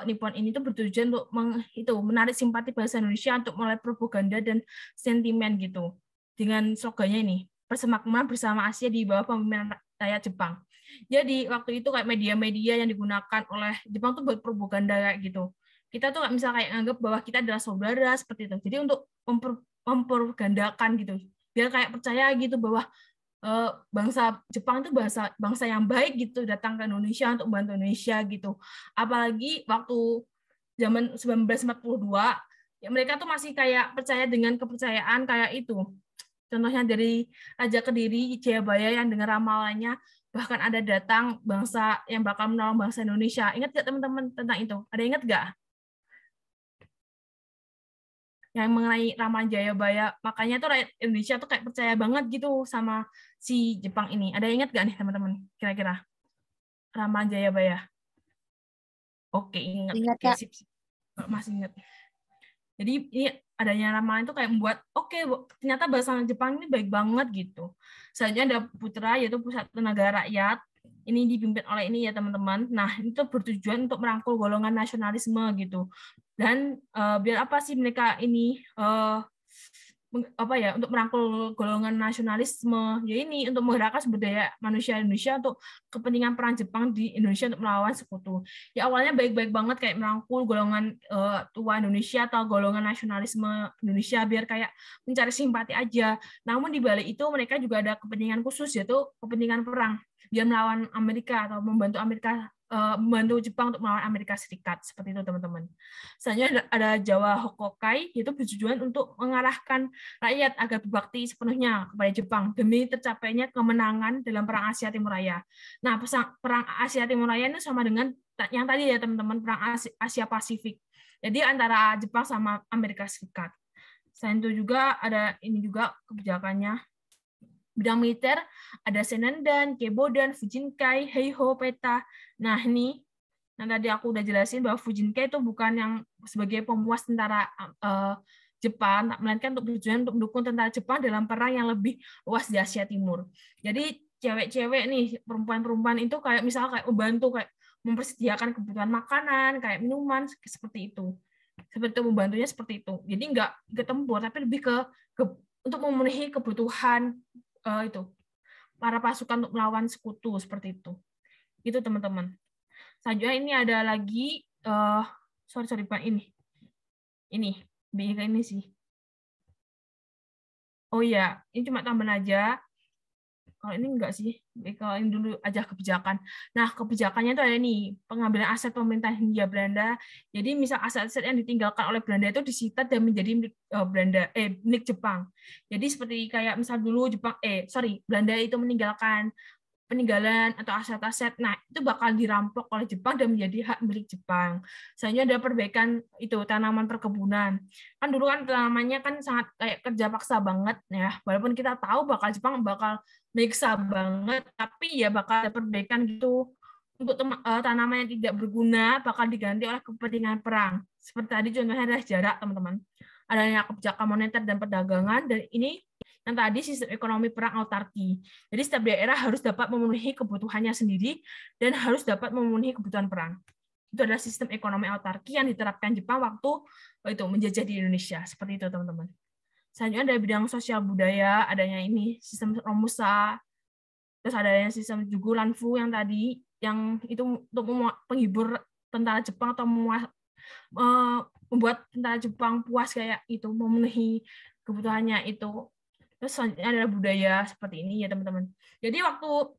Speaker 1: Nippon ini tuh bertujuan untuk menarik simpati bangsa Indonesia untuk mulai propaganda dan sentimen gitu. Dengan slogannya ini, persemakmuran bersama Asia di bawah pemimpinan rakyat Jepang. Jadi waktu itu kayak media-media yang digunakan oleh Jepang tuh buat propaganda kayak gitu. Kita tuh misalnya kayak nganggap bahwa kita adalah saudara seperti itu. Jadi untuk mempropagandakan gitu. Biar kayak percaya gitu bahwa bangsa Jepang itu bangsa yang baik gitu datang ke Indonesia untuk membantu Indonesia gitu. Apalagi waktu zaman 1942 ya mereka tuh masih kayak percaya dengan kepercayaan kayak itu. Contohnya dari Raja Kediri, Jayabaya yang dengar ramalannya bahkan ada datang bangsa yang bakal menolong bangsa Indonesia. Ingat nggak teman-teman tentang itu? Ada ingat nggak? Yang mengenai ramalan Jayabaya, makanya tuh rakyat Indonesia tuh kayak percaya banget gitu sama si Jepang ini. Ada ingat nggak nih teman-teman? Kira-kira ramalan Jayabaya? Oke, ingat. Oke, sip. Masih ingat. Jadi ini adanya ramalan itu kayak membuat ternyata bahasa Jepang ini baik banget gitu. Selanjutnya ada Putra yaitu Pusat Tenaga Rakyat. Ini dipimpin oleh ini ya teman-teman. Nah, itu bertujuan untuk merangkul golongan nasionalisme gitu. Dan biar apa sih mereka ini untuk merangkul golongan nasionalisme ya ini untuk menggerakkan sumber daya manusia Indonesia untuk kepentingan perang Jepang di Indonesia untuk melawan sekutu. Ya awalnya baik-baik banget kayak merangkul golongan tua Indonesia atau golongan nasionalisme Indonesia biar kayak mencari simpati aja. Namun di balik itu mereka juga ada kepentingan khusus yaitu kepentingan perang biar melawan Amerika atau membantu Jepang untuk melawan Amerika Serikat seperti itu teman-teman. Selanjutnya ada Jawa Hokokai yaitu bertujuan untuk mengarahkan rakyat agar berbakti sepenuhnya kepada Jepang demi tercapainya kemenangan dalam Perang Asia Timur Raya. Nah, Perang Asia Timur Raya itu sama dengan yang tadi ya teman-teman, Perang Asia Pasifik. Jadi antara Jepang sama Amerika Serikat. Selain itu juga ada ini juga kebijakannya. Bidang militer ada Senendan, Kebodan, Fujinkai, Heiho, Peta. Nah, ini yang tadi aku udah jelasin bahwa Fujinkai itu bukan yang sebagai pemuas tentara Jepang, melainkan untuk tujuan untuk mendukung tentara Jepang dalam perang yang lebih luas di Asia Timur. Jadi cewek-cewek nih, perempuan-perempuan itu kayak misalnya kayak membantu kayak mempersediakan kebutuhan makanan, kayak minuman seperti itu. Seperti itu, membantunya seperti itu. Jadi nggak ke tempur, tapi lebih ke untuk memenuhi kebutuhan itu para pasukan untuk melawan sekutu seperti itu. Itu teman-teman. Selanjutnya ini ada lagi sorry Pak, ini sih. Oh iya, ini cuma tambahan aja. Kalau ini enggak sih, kalau ini dulu aja kebijakan. Nah, kebijakannya itu ada nih, pengambilan aset pemerintah Hindia Belanda. Jadi misal aset-aset yang ditinggalkan oleh Belanda itu disita dan menjadi milik Jepang. Jadi seperti kayak misal dulu Belanda itu peninggalan atau aset-aset, nah itu bakal dirampok oleh Jepang dan menjadi hak milik Jepang. Selanjutnya ada perbaikan itu tanaman perkebunan. Kan dulu kan tanamannya kan sangat kayak kerja paksa banget ya. Walaupun kita tahu Jepang bakal menyiksa banget, tapi ya bakal ada perbaikan gitu untuk tanaman yang tidak berguna bakal diganti oleh kepentingan perang. Seperti tadi contohnya adalah jarak, teman-teman. Adanya kebijakan moneter dan perdagangan, dan ini yang tadi sistem ekonomi perang autarki. Jadi setiap daerah harus dapat memenuhi kebutuhannya sendiri dan harus dapat memenuhi kebutuhan perang. Itu adalah sistem ekonomi autarki yang diterapkan Jepang waktu itu menjajah di Indonesia. Seperti itu, teman-teman. Selanjutnya dari bidang sosial budaya, adanya ini sistem Romusa, terus adanya sistem Jugulanfu yang tadi, yang itu untuk penghibur tentara Jepang atau membuat tentara Jepang puas kayak itu, memenuhi kebutuhannya itu. Terus selanjutnya adalah budaya seperti ini ya teman-teman. Jadi waktu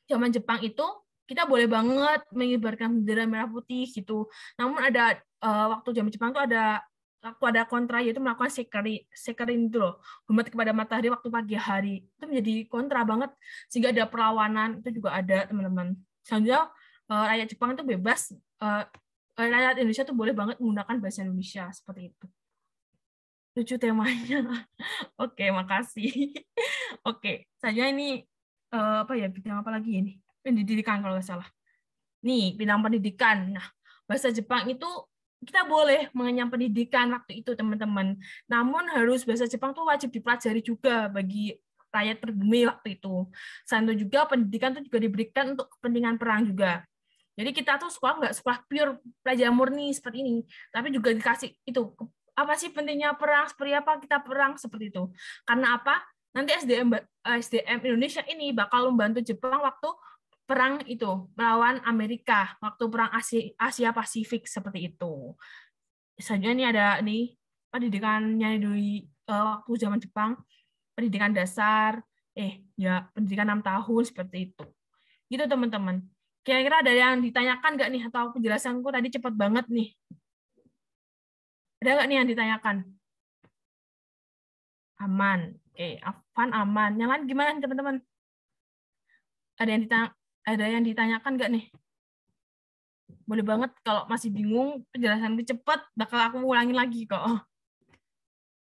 Speaker 1: zaman Jepang itu kita boleh banget mengibarkan bendera merah putih gitu. Namun ada waktu zaman Jepang itu ada kontra, yaitu melakukan sekerin itu loh, hormat kepada matahari waktu pagi hari. Itu menjadi kontra banget sehingga ada perlawanan, itu juga ada teman-teman. Selanjutnya rakyat Jepang itu bebas, rakyat Indonesia itu boleh banget menggunakan bahasa Indonesia seperti itu. Lucu temanya. Oke, makasih. Oke, saja ini apa ya, bidang apa lagi ini? Pendidikan kalau nggak salah. Nih, bidang pendidikan. Nah, bahasa Jepang itu kita boleh mengenyam pendidikan waktu itu, teman-teman. Namun harus bahasa Jepang tuh wajib dipelajari juga bagi rakyat pribumi waktu itu. Selain itu juga pendidikan itu juga diberikan untuk kepentingan perang juga. Jadi kita tuh sekolah nggak sekolah pure pelajaran murni seperti ini, tapi juga dikasih itu apa sih pentingnya perang, seperti apa kita perang seperti itu. Karena apa? Nanti SDM Indonesia ini bakal membantu Jepang waktu perang itu melawan Amerika, waktu perang Asia Pasifik seperti itu. Selanjutnya ini ada nih pendidikannya di waktu zaman Jepang, pendidikan dasar, pendidikan 6 tahun seperti itu. Gitu teman-teman. Kira-kira ada yang ditanyakan nggak nih, atau penjelasanku tadi cepat banget nih? Ada nggak nih yang ditanyakan? Aman. Oke, Afan aman. Yang lain gimana teman-teman? Ada yang ditanyakan nggak nih? Boleh banget, kalau masih bingung, penjelasanku cepat, bakal aku ulangin lagi kok.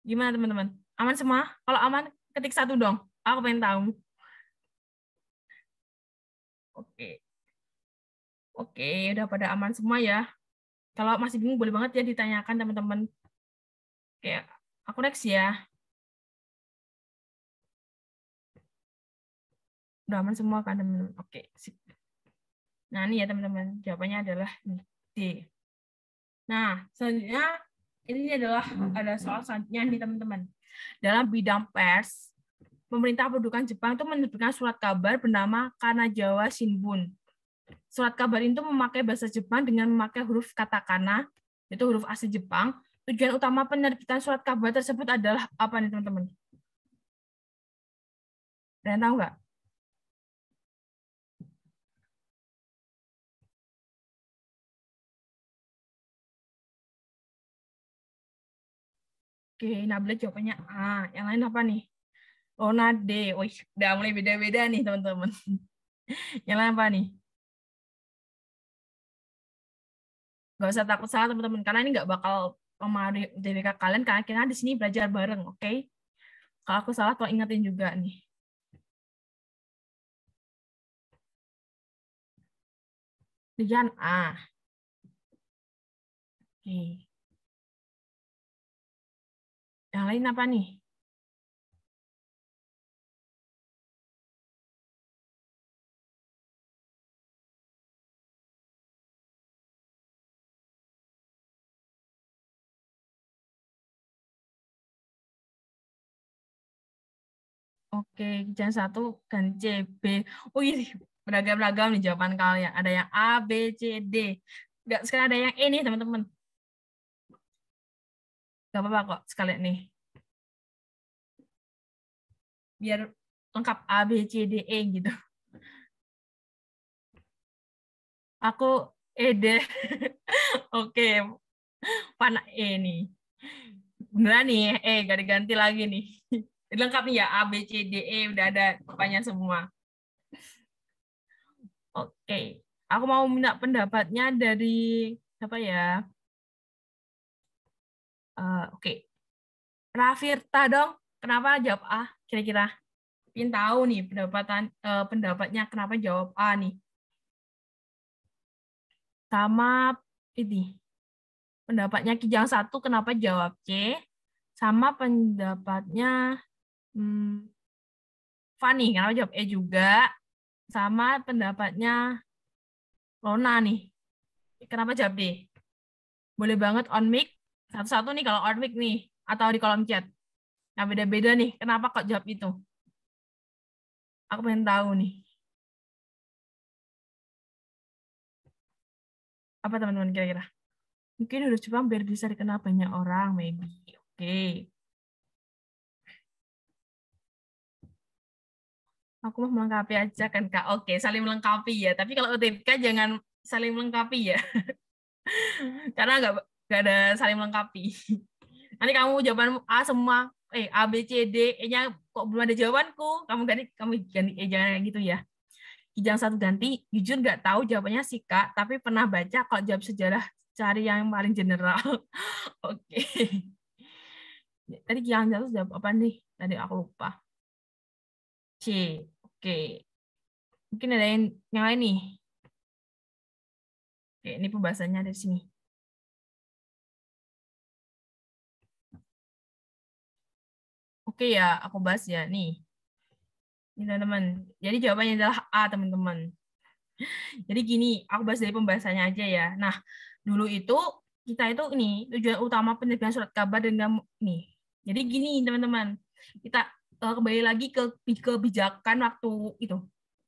Speaker 1: Gimana teman-teman? Aman semua? Kalau aman, ketik 1 dong. Aku pengen tahu. Oke. Oke, udah pada aman semua ya. Kalau masih bingung, boleh banget ya ditanyakan teman-teman. Oke, aku next ya. Udah aman semua kan teman-teman? Oke, sip. Nah, ini ya teman-teman, jawabannya adalah D. Nah, selanjutnya ini adalah ada soal selanjutnya nih teman-teman. Dalam bidang pers, pemerintah pendudukan Jepang itu menerbitkan surat kabar bernama Kanazawa Shimbun. Surat kabar itu memakai bahasa Jepang dengan memakai huruf katakana, itu huruf asli Jepang. Tujuan utama penerbitan surat kabar tersebut adalah apa nih teman-teman? Ada yang tahu nggak? Oke, Nabila jawabannya A. Yang lain apa nih? Lona D. Wih, udah mulai beda-beda nih teman-teman. Yang lain apa nih? Gak usah takut salah teman-teman, karena ini nggak bakal mempengaruhi DWK kalian, karena kita di sini belajar bareng, oke? Kalau aku salah, tolong ingetin juga nih. Pilihan A. Oke. Yang lain apa nih? Oke, Kijang 1 dan CB. Oh iya, beragam-ragam nih jawaban kalian. Ada yang A, B, C, D. Nggak, sekarang ada yang E nih, teman-teman. Nggak apa-apa kok, sekalian nih. Biar lengkap A, B, C, D, E gitu. Aku E deh. Oke, Pana E nih. Beneran nih, gak diganti lagi nih. Lengkap nih ya, A, B, C, D, E. Udah ada apanya semua. Oke, aku mau minta pendapatnya dari siapa ya? Oke, Rafirta dong. Kenapa jawab A? Kira-kira. Ingin tahu nih pendapatnya kenapa jawab A nih. Sama ini. Pendapatnya Kijang 1 kenapa jawab C? Sama pendapatnya Fani kenapa jawab E juga? Sama pendapatnya Lona nih. Kenapa jawab D? Boleh banget on mic. Satu-satu nih kalau on mic nih. Atau di kolom chat. Nah, beda-beda nih. Kenapa kok jawab itu? Aku pengen tahu nih. Apa teman-teman kira-kira? Mungkin huruf Jepang biar bisa dikenal banyak orang, maybe. Oke. Aku mau melengkapi aja kan, Kak. Oke, saling melengkapi ya. Tapi kalau UTBK jangan saling melengkapi ya. Karena nggak ada saling melengkapi. Nanti kamu jawaban A semua, A, B, C, D, E-nya kok belum ada jawabanku. Kamu ganti E, jangan kayak gitu ya. Kijang 1 ganti, jujur nggak tahu jawabannya sih, Kak. Tapi pernah baca kalau jawab sejarah, cari yang paling general. Oke. Tadi Kijang 1 jawab apa nih? Tadi aku lupa. C. Oke. Mungkin ada yang lain nih. Oke, ini pembahasannya dari sini. Oke ya, aku bahas ya. Nih, ini teman-teman. Jadi jawabannya adalah A, teman-teman. Jadi gini, aku bahas dari pembahasannya aja ya. Nah, dulu itu kita itu ini tujuan utama penerbitan surat kabar dengan nih. Jadi gini, teman-teman. Kita kembali lagi ke kebijakan waktu itu.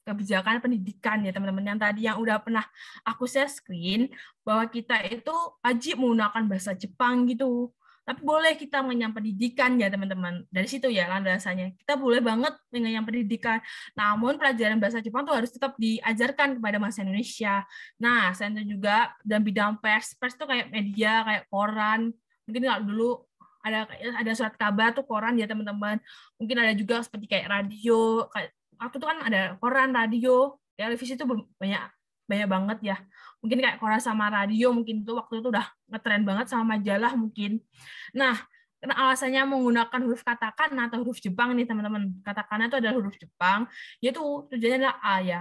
Speaker 1: Kebijakan pendidikan ya teman-teman yang tadi yang udah pernah aku share screen bahwa kita itu wajib menggunakan bahasa Jepang gitu. Tapi boleh kita mengenyam pendidikan ya teman-teman. Dari situ ya landasannya. Kita boleh banget mengenyam pendidikan. Namun pelajaran bahasa Jepang tuh harus tetap diajarkan kepada mahasiswa Indonesia. Nah, selain itu juga dalam bidang pers, pers tuh kayak media, kayak koran. Mungkin kalau dulu ada surat kabar tuh koran ya teman-teman. Mungkin ada juga seperti kayak radio, kayak waktu itu kan ada koran, radio, televisi itu banyak banyak banget ya. Mungkin kayak koran sama radio mungkin tuh waktu itu udah ngetren banget sama majalah mungkin. Nah, karena alasannya menggunakan huruf katakana atau huruf Jepang nih teman-teman. Katakana itu adalah huruf Jepang, yaitu tujuannya adalah A ya,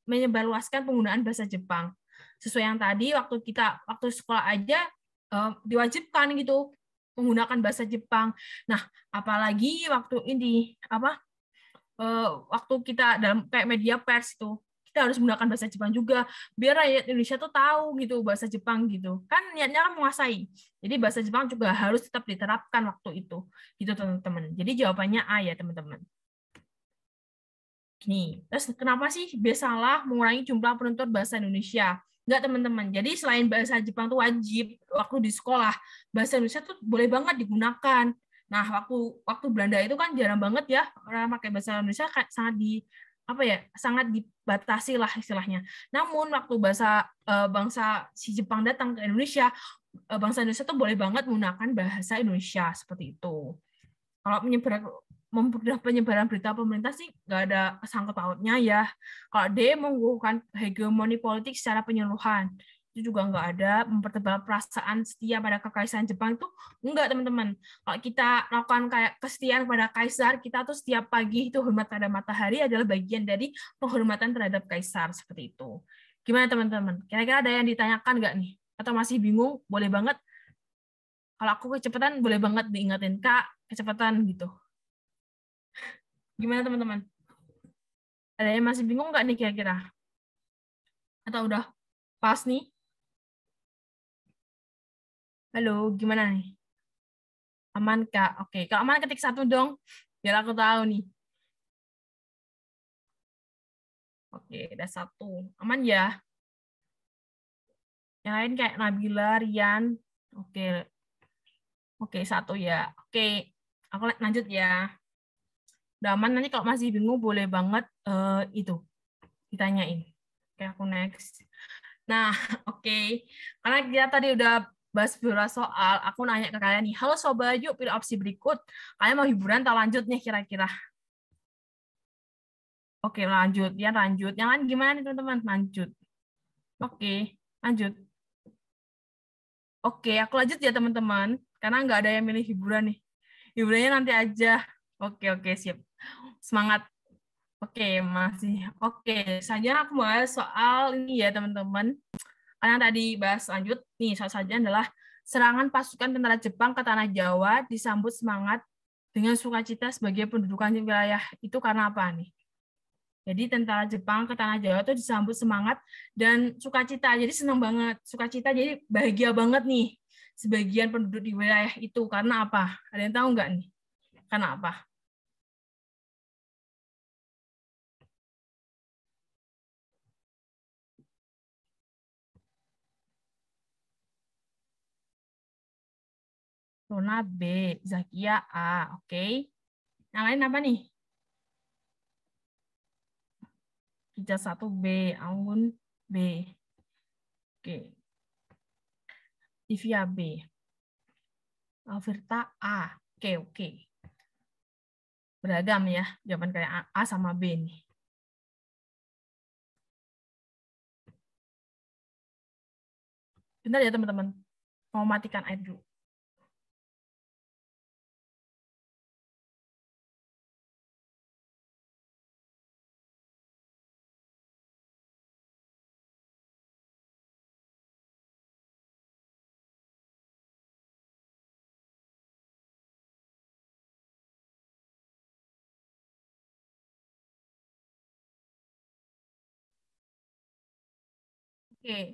Speaker 1: menyebarluaskan penggunaan bahasa Jepang. Sesuai yang tadi waktu sekolah aja diwajibkan gitu menggunakan bahasa Jepang. Nah, apalagi waktu ini waktu kita dalam kayak media pers itu kita harus menggunakan bahasa Jepang juga biar rakyat Indonesia tuh tahu gitu bahasa Jepang gitu kan niatnya kan menguasai jadi bahasa Jepang juga harus tetap diterapkan waktu itu gitu teman-teman jadi jawabannya A ya teman-teman. Nih terus kenapa sih biasalah mengurangi jumlah penutur bahasa Indonesia enggak teman-teman jadi selain bahasa Jepang tuh wajib waktu di sekolah bahasa Indonesia tuh boleh banget digunakan. Nah, waktu Belanda itu kan jarang banget ya orang pakai bahasa Indonesia sangat dibatasi lah istilahnya. Namun waktu bangsa si Jepang datang ke Indonesia, bangsa Indonesia tuh boleh banget menggunakan bahasa Indonesia seperti itu. Kalau mempermudah penyebaran berita pemerintah sih nggak ada sangkut pautnya ya. Kalau D mengukuhkan hegemoni politik secara penyeluruhan itu juga nggak ada mempertebal perasaan setia pada kekaisaran Jepang itu enggak teman-teman. Kalau kita lakukan kayak kesetiaan pada kaisar, kita tuh setiap pagi itu hormat pada matahari adalah bagian dari penghormatan terhadap kaisar seperti itu. Gimana teman-teman? Kira-kira ada yang ditanyakan nggak nih? Atau masih bingung? Boleh banget. Kalau aku kecepatan boleh banget diingetin Kak, kecepatan gitu. Gimana teman-teman? Ada yang masih bingung nggak nih kira-kira? Atau udah pas nih? Halo, gimana nih? Aman, Kak? Oke, kalau aman ketik 1 dong, biar aku tahu nih. Oke, ada 1. Aman ya? Yang lain kayak Nabila, Rian. Oke. Oke, 1 ya. Oke, aku lanjut ya. Udah aman, nanti kalau masih bingung boleh banget itu ditanyain. Oke, aku next. Nah, oke. Karena kita tadi udah bahas beberapa soal, aku nanya ke kalian nih, halo Sobat, yuk pilih opsi berikut. Kalian mau hiburan atau lanjut nih kira-kira? Oke, lanjut. Ya, lanjut. Yang lain gimana nih, teman-teman? Lanjut. Oke, lanjut. Oke, aku lanjut ya, teman-teman. Karena nggak ada yang milih hiburan nih. Hiburannya nanti aja. Oke, siap. Semangat. Oke, masih. Oke, saja aku bahas soal ini ya, teman-teman. Karena tadi bahas lanjut, nih, soal saja adalah serangan pasukan tentara Jepang ke tanah Jawa disambut semangat dengan sukacita sebagai pendudukan wilayah itu karena apa nih? Jadi tentara Jepang ke tanah Jawa itu disambut semangat dan sukacita. Jadi senang banget, sukacita. Jadi bahagia banget nih sebagian penduduk di wilayah itu. Karena apa? Ada yang tahu nggak nih? Karena apa? Rona B, Zakia A. Oke. Yang lain apa nih? Hijau 1 B, Anggun B. Oke. Divya B. Alvirta A. Oke. Beragam ya, jawaban kayak A sama B nih. Bentar ya teman-teman, mau matikan air dulu. Oke.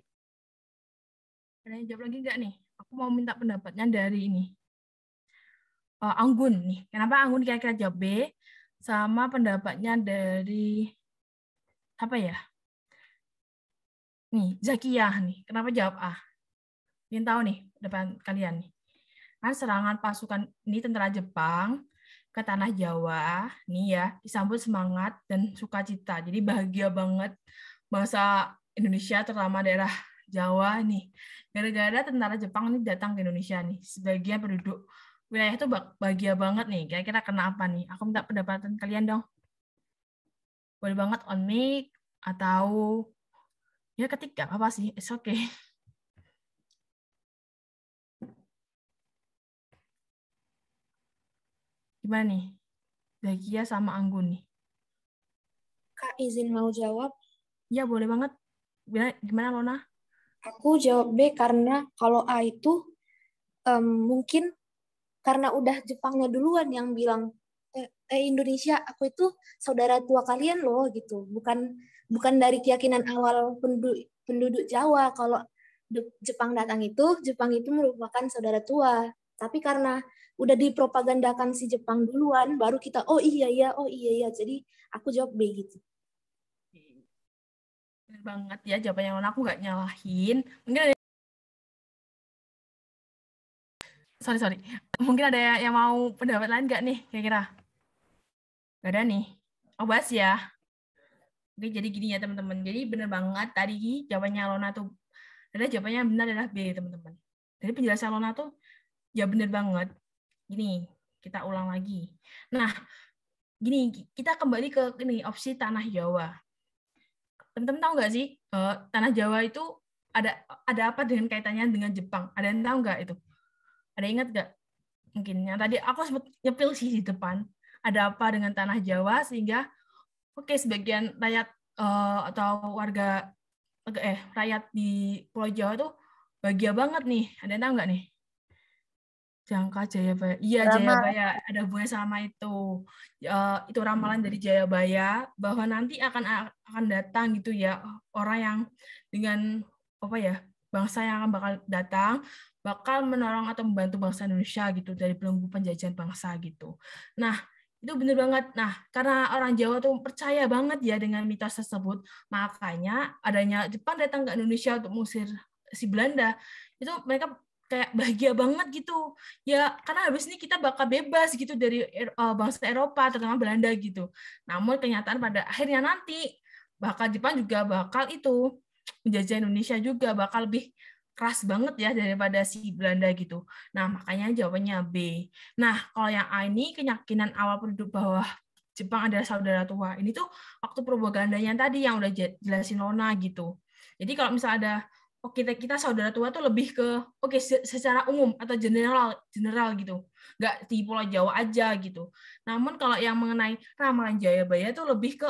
Speaker 1: Ada yang jawab lagi nggak nih? Aku mau minta pendapatnya dari ini. Anggun nih. Kenapa Anggun kira-kira jawab B? Sama pendapatnya dari apa ya? Nih, Zakiyah nih. Kenapa jawab A? Ingin tahu nih depan kalian nih. Kan serangan pasukan ini tentara Jepang ke tanah Jawa nih ya, disambut semangat dan sukacita. Jadi bahagia banget bangsa Indonesia terutama daerah Jawa nih. Gara-gara tentara Jepang ini datang ke Indonesia nih. Sebagian penduduk wilayah itu bahagia banget nih. Kira-kira kenapa nih? Aku minta pendapatan kalian dong. Boleh banget on mic atau ya ketik gak apa-apa sih. It's okay. Gimana nih? Zakia sama Anggun nih.
Speaker 4: Kak, izin mau jawab.
Speaker 1: Ya, boleh banget. Gimana, Lona?
Speaker 4: Aku jawab B karena kalau A itu mungkin karena udah Jepangnya duluan yang bilang, Indonesia, aku itu saudara tua kalian loh gitu. Bukan dari keyakinan awal penduduk Jawa. Kalau Jepang datang itu, Jepang itu merupakan saudara tua. Tapi karena udah dipropagandakan si Jepang duluan, baru kita, oh iya ya. Jadi aku jawab B gitu.
Speaker 1: Bener banget ya jawabannya Lona, aku nggak nyalahin. Mungkin ada sorry. Mungkin ada yang mau pendapat lain nggak nih kira-kira? Gak ada nih. Oh, bahas ya. Oke, jadi gini ya teman-teman. Jadi bener banget tadi jawabannya Lona tuh jawabannya benar adalah B, teman-teman. Jadi penjelasan Lona tuh ya bener banget. Gini, kita ulang lagi. Nah, gini, kita kembali ke ini opsi tanah Jawa. Teman-teman tahu nggak sih tanah Jawa itu ada apa dengan kaitannya dengan Jepang? Ada yang tahu nggak itu? Ada ingat nggak? Mungkin yang tadi aku sempat nyepil sih di depan. Ada apa dengan tanah Jawa sehingga sebagian rakyat atau warga rakyat di Pulau Jawa tuh bahagia banget nih. Ada yang tahu nggak nih? Jangka Jayabaya. Iya, Jayabaya. Ada hubungannya sama itu. Itu ramalan dari Jayabaya bahwa nanti akan datang gitu ya orang yang dengan bangsa yang bakal datang bakal menolong atau membantu bangsa Indonesia gitu dari belenggu penjajahan bangsa gitu. Nah, Itu bener banget. Nah, karena orang Jawa tuh percaya banget ya dengan mitos tersebut, makanya adanya Jepang datang ke Indonesia untuk mengusir si Belanda, itu mereka kayak bahagia banget gitu. Ya, karena habis ini kita bakal bebas gitu dari bangsa Eropa, terutama Belanda gitu. Namun kenyataan pada akhirnya nanti bakal Jepang juga bakal itu menjajah Indonesia juga, bakal lebih keras banget ya daripada si Belanda gitu. Nah, makanya jawabannya B. Nah, kalau yang A ini keyakinan awal penduduk bahwa Jepang adalah saudara tua. Ini tuh waktu propagandanya tadi yang udah jelasin Lona gitu. Jadi kalau misalnya ada oh kita saudara tua tuh lebih ke oke secara umum atau general gitu. Nggak di Pulau Jawa aja gitu. Namun kalau yang mengenai ramalan Jayabaya tuh lebih ke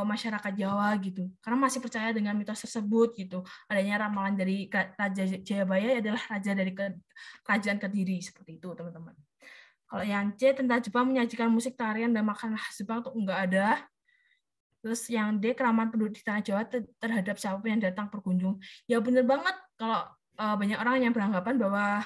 Speaker 1: masyarakat Jawa gitu. Karena masih percaya dengan mitos tersebut gitu. Adanya ramalan dari Raja Jayabaya adalah raja dari kerajaan Kediri seperti itu, teman-teman. Kalau yang C, tentang Jepang menyajikan musik, tarian, dan makanan khas Jepang tuh enggak ada. Terus yang D, keramahan penduduk di tanah Jawa terhadap siapapun yang datang berkunjung. Ya bener banget kalau banyak orang yang beranggapan bahwa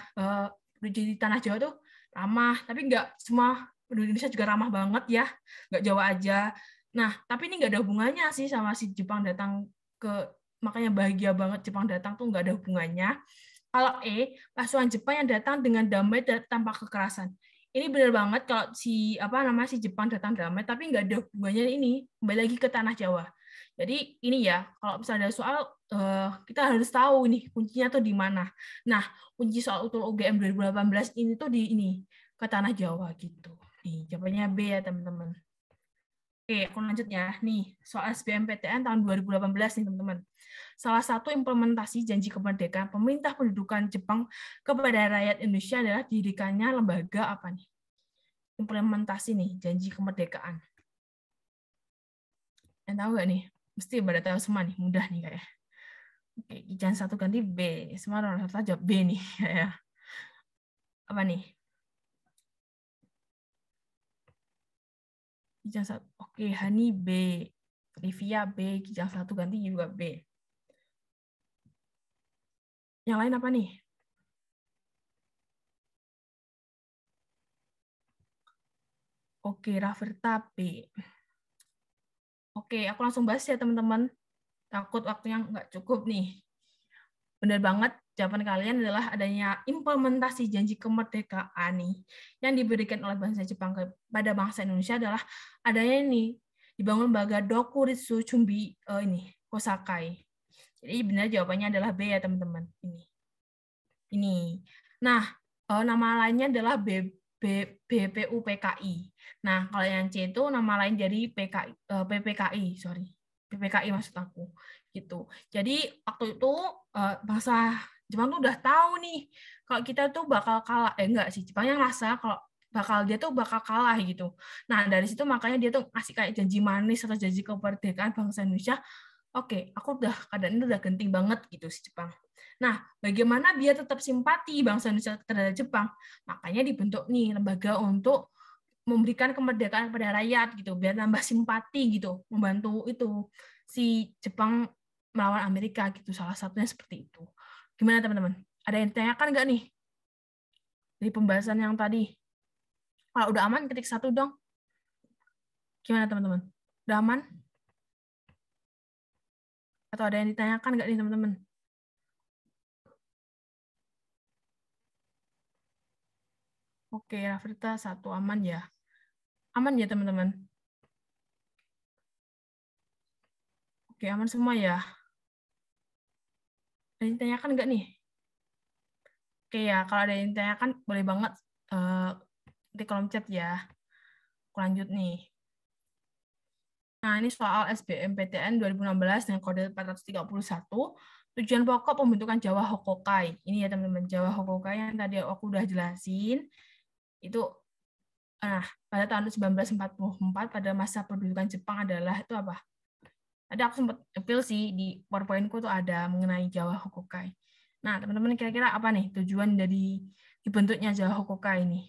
Speaker 1: di tanah Jawa tuh ramah, tapi enggak semua penduduk Indonesia juga ramah banget ya, enggak Jawa aja. Nah, tapi ini enggak ada hubungannya sih sama si Jepang datang ke, makanya bahagia banget Jepang datang tuh enggak ada hubungannya. Kalau E, pasukan Jepang yang datang dengan damai dan tanpa kekerasan. Ini benar banget kalau si si Jepang datang damai, tapi nggak ada hubungannya ini kembali lagi ke tanah Jawa. Jadi ini ya, kalau misalnya ada soal kita harus tahu nih kuncinya tuh di mana. Nah, kunci soal UTUL UGM 2018 ini tuh di ini ke tanah Jawa gitu. Nih, jawabannya B ya teman-teman. Oke, aku lanjut ya. Nih, soal SBMPTN tahun 2018 nih teman-teman. Salah satu implementasi janji kemerdekaan pemerintah pendudukan Jepang kepada rakyat Indonesia adalah didirikannya lembaga apa nih? Implementasi nih, janji kemerdekaan. Yang tahu nggak nih? Mesti pada tahu semua nih, mudah nih kayak. Oke, jangan satu ganti B. Semua orang satu jawab B nih. Kayak. Apa nih? Kijang satu. Oke, Hani B. Livia B. Kijang satu ganti juga B. Yang lain apa nih? Oke, Raferta B. Oke, aku langsung bahas ya teman-teman. Takut waktunya nggak cukup nih. Benar banget, jawaban kalian adalah adanya implementasi janji kemerdekaan nih yang diberikan oleh bangsa Jepang kepada bangsa Indonesia adalah adanya ini dibangun lembaga Dokuritsu Chumbi ini Kosakai. Jadi benar jawabannya adalah B ya teman-teman. Ini. Nah, nama lainnya adalah BPUPKI. Nah, kalau yang C itu nama lain dari PPKI, sorry. PPKI maksud aku. Gitu. Jadi waktu itu bangsa Jepang tuh udah tahu nih kalau kita tuh bakal kalah. Enggak sih, Jepang yang ngerasa kalau dia tuh bakal kalah gitu. Nah, dari situ makanya dia tuh ngasih kayak janji manis atau janji kemerdekaan bangsa Indonesia. Oke, aku udah keadaan ini udah genting banget gitu si Jepang. Nah, bagaimana biar tetap simpati bangsa Indonesia terhadap Jepang? Makanya dibentuk nih lembaga untuk memberikan kemerdekaan kepada rakyat gitu, biar nambah simpati gitu, membantu itu si Jepang melawan Amerika gitu. Salah satunya seperti itu. Gimana teman-teman? Ada yang tanyakan nggak nih dari pembahasan yang tadi? Kalau udah aman, ketik 1 dong. Gimana teman-teman? Udah aman? Atau ada yang ditanyakan nggak nih teman-teman? Oke, Rafrita 1 aman ya. Aman ya teman-teman? Oke, aman semua ya. Ada yang ditanyakan nggak nih? Oke ya, kalau ada yang ditanyakan boleh banget di kolom chat ya. Aku lanjut nih. Nah, ini soal SBMPTN 2016 dengan kode 431. Tujuan pokok pembentukan Jawa Hokokai. Ini ya teman-teman, Jawa Hokokai yang tadi aku udah jelasin. Itu pada tahun 1944 pada masa pendudukan Jepang adalah itu apa? Tadi aku sempat feel sih di PowerPoint-ku tuh ada mengenai Jawa Hokokai. Nah, teman-teman kira-kira apa nih tujuan dari dibentuknya Jawa Hokokai ini?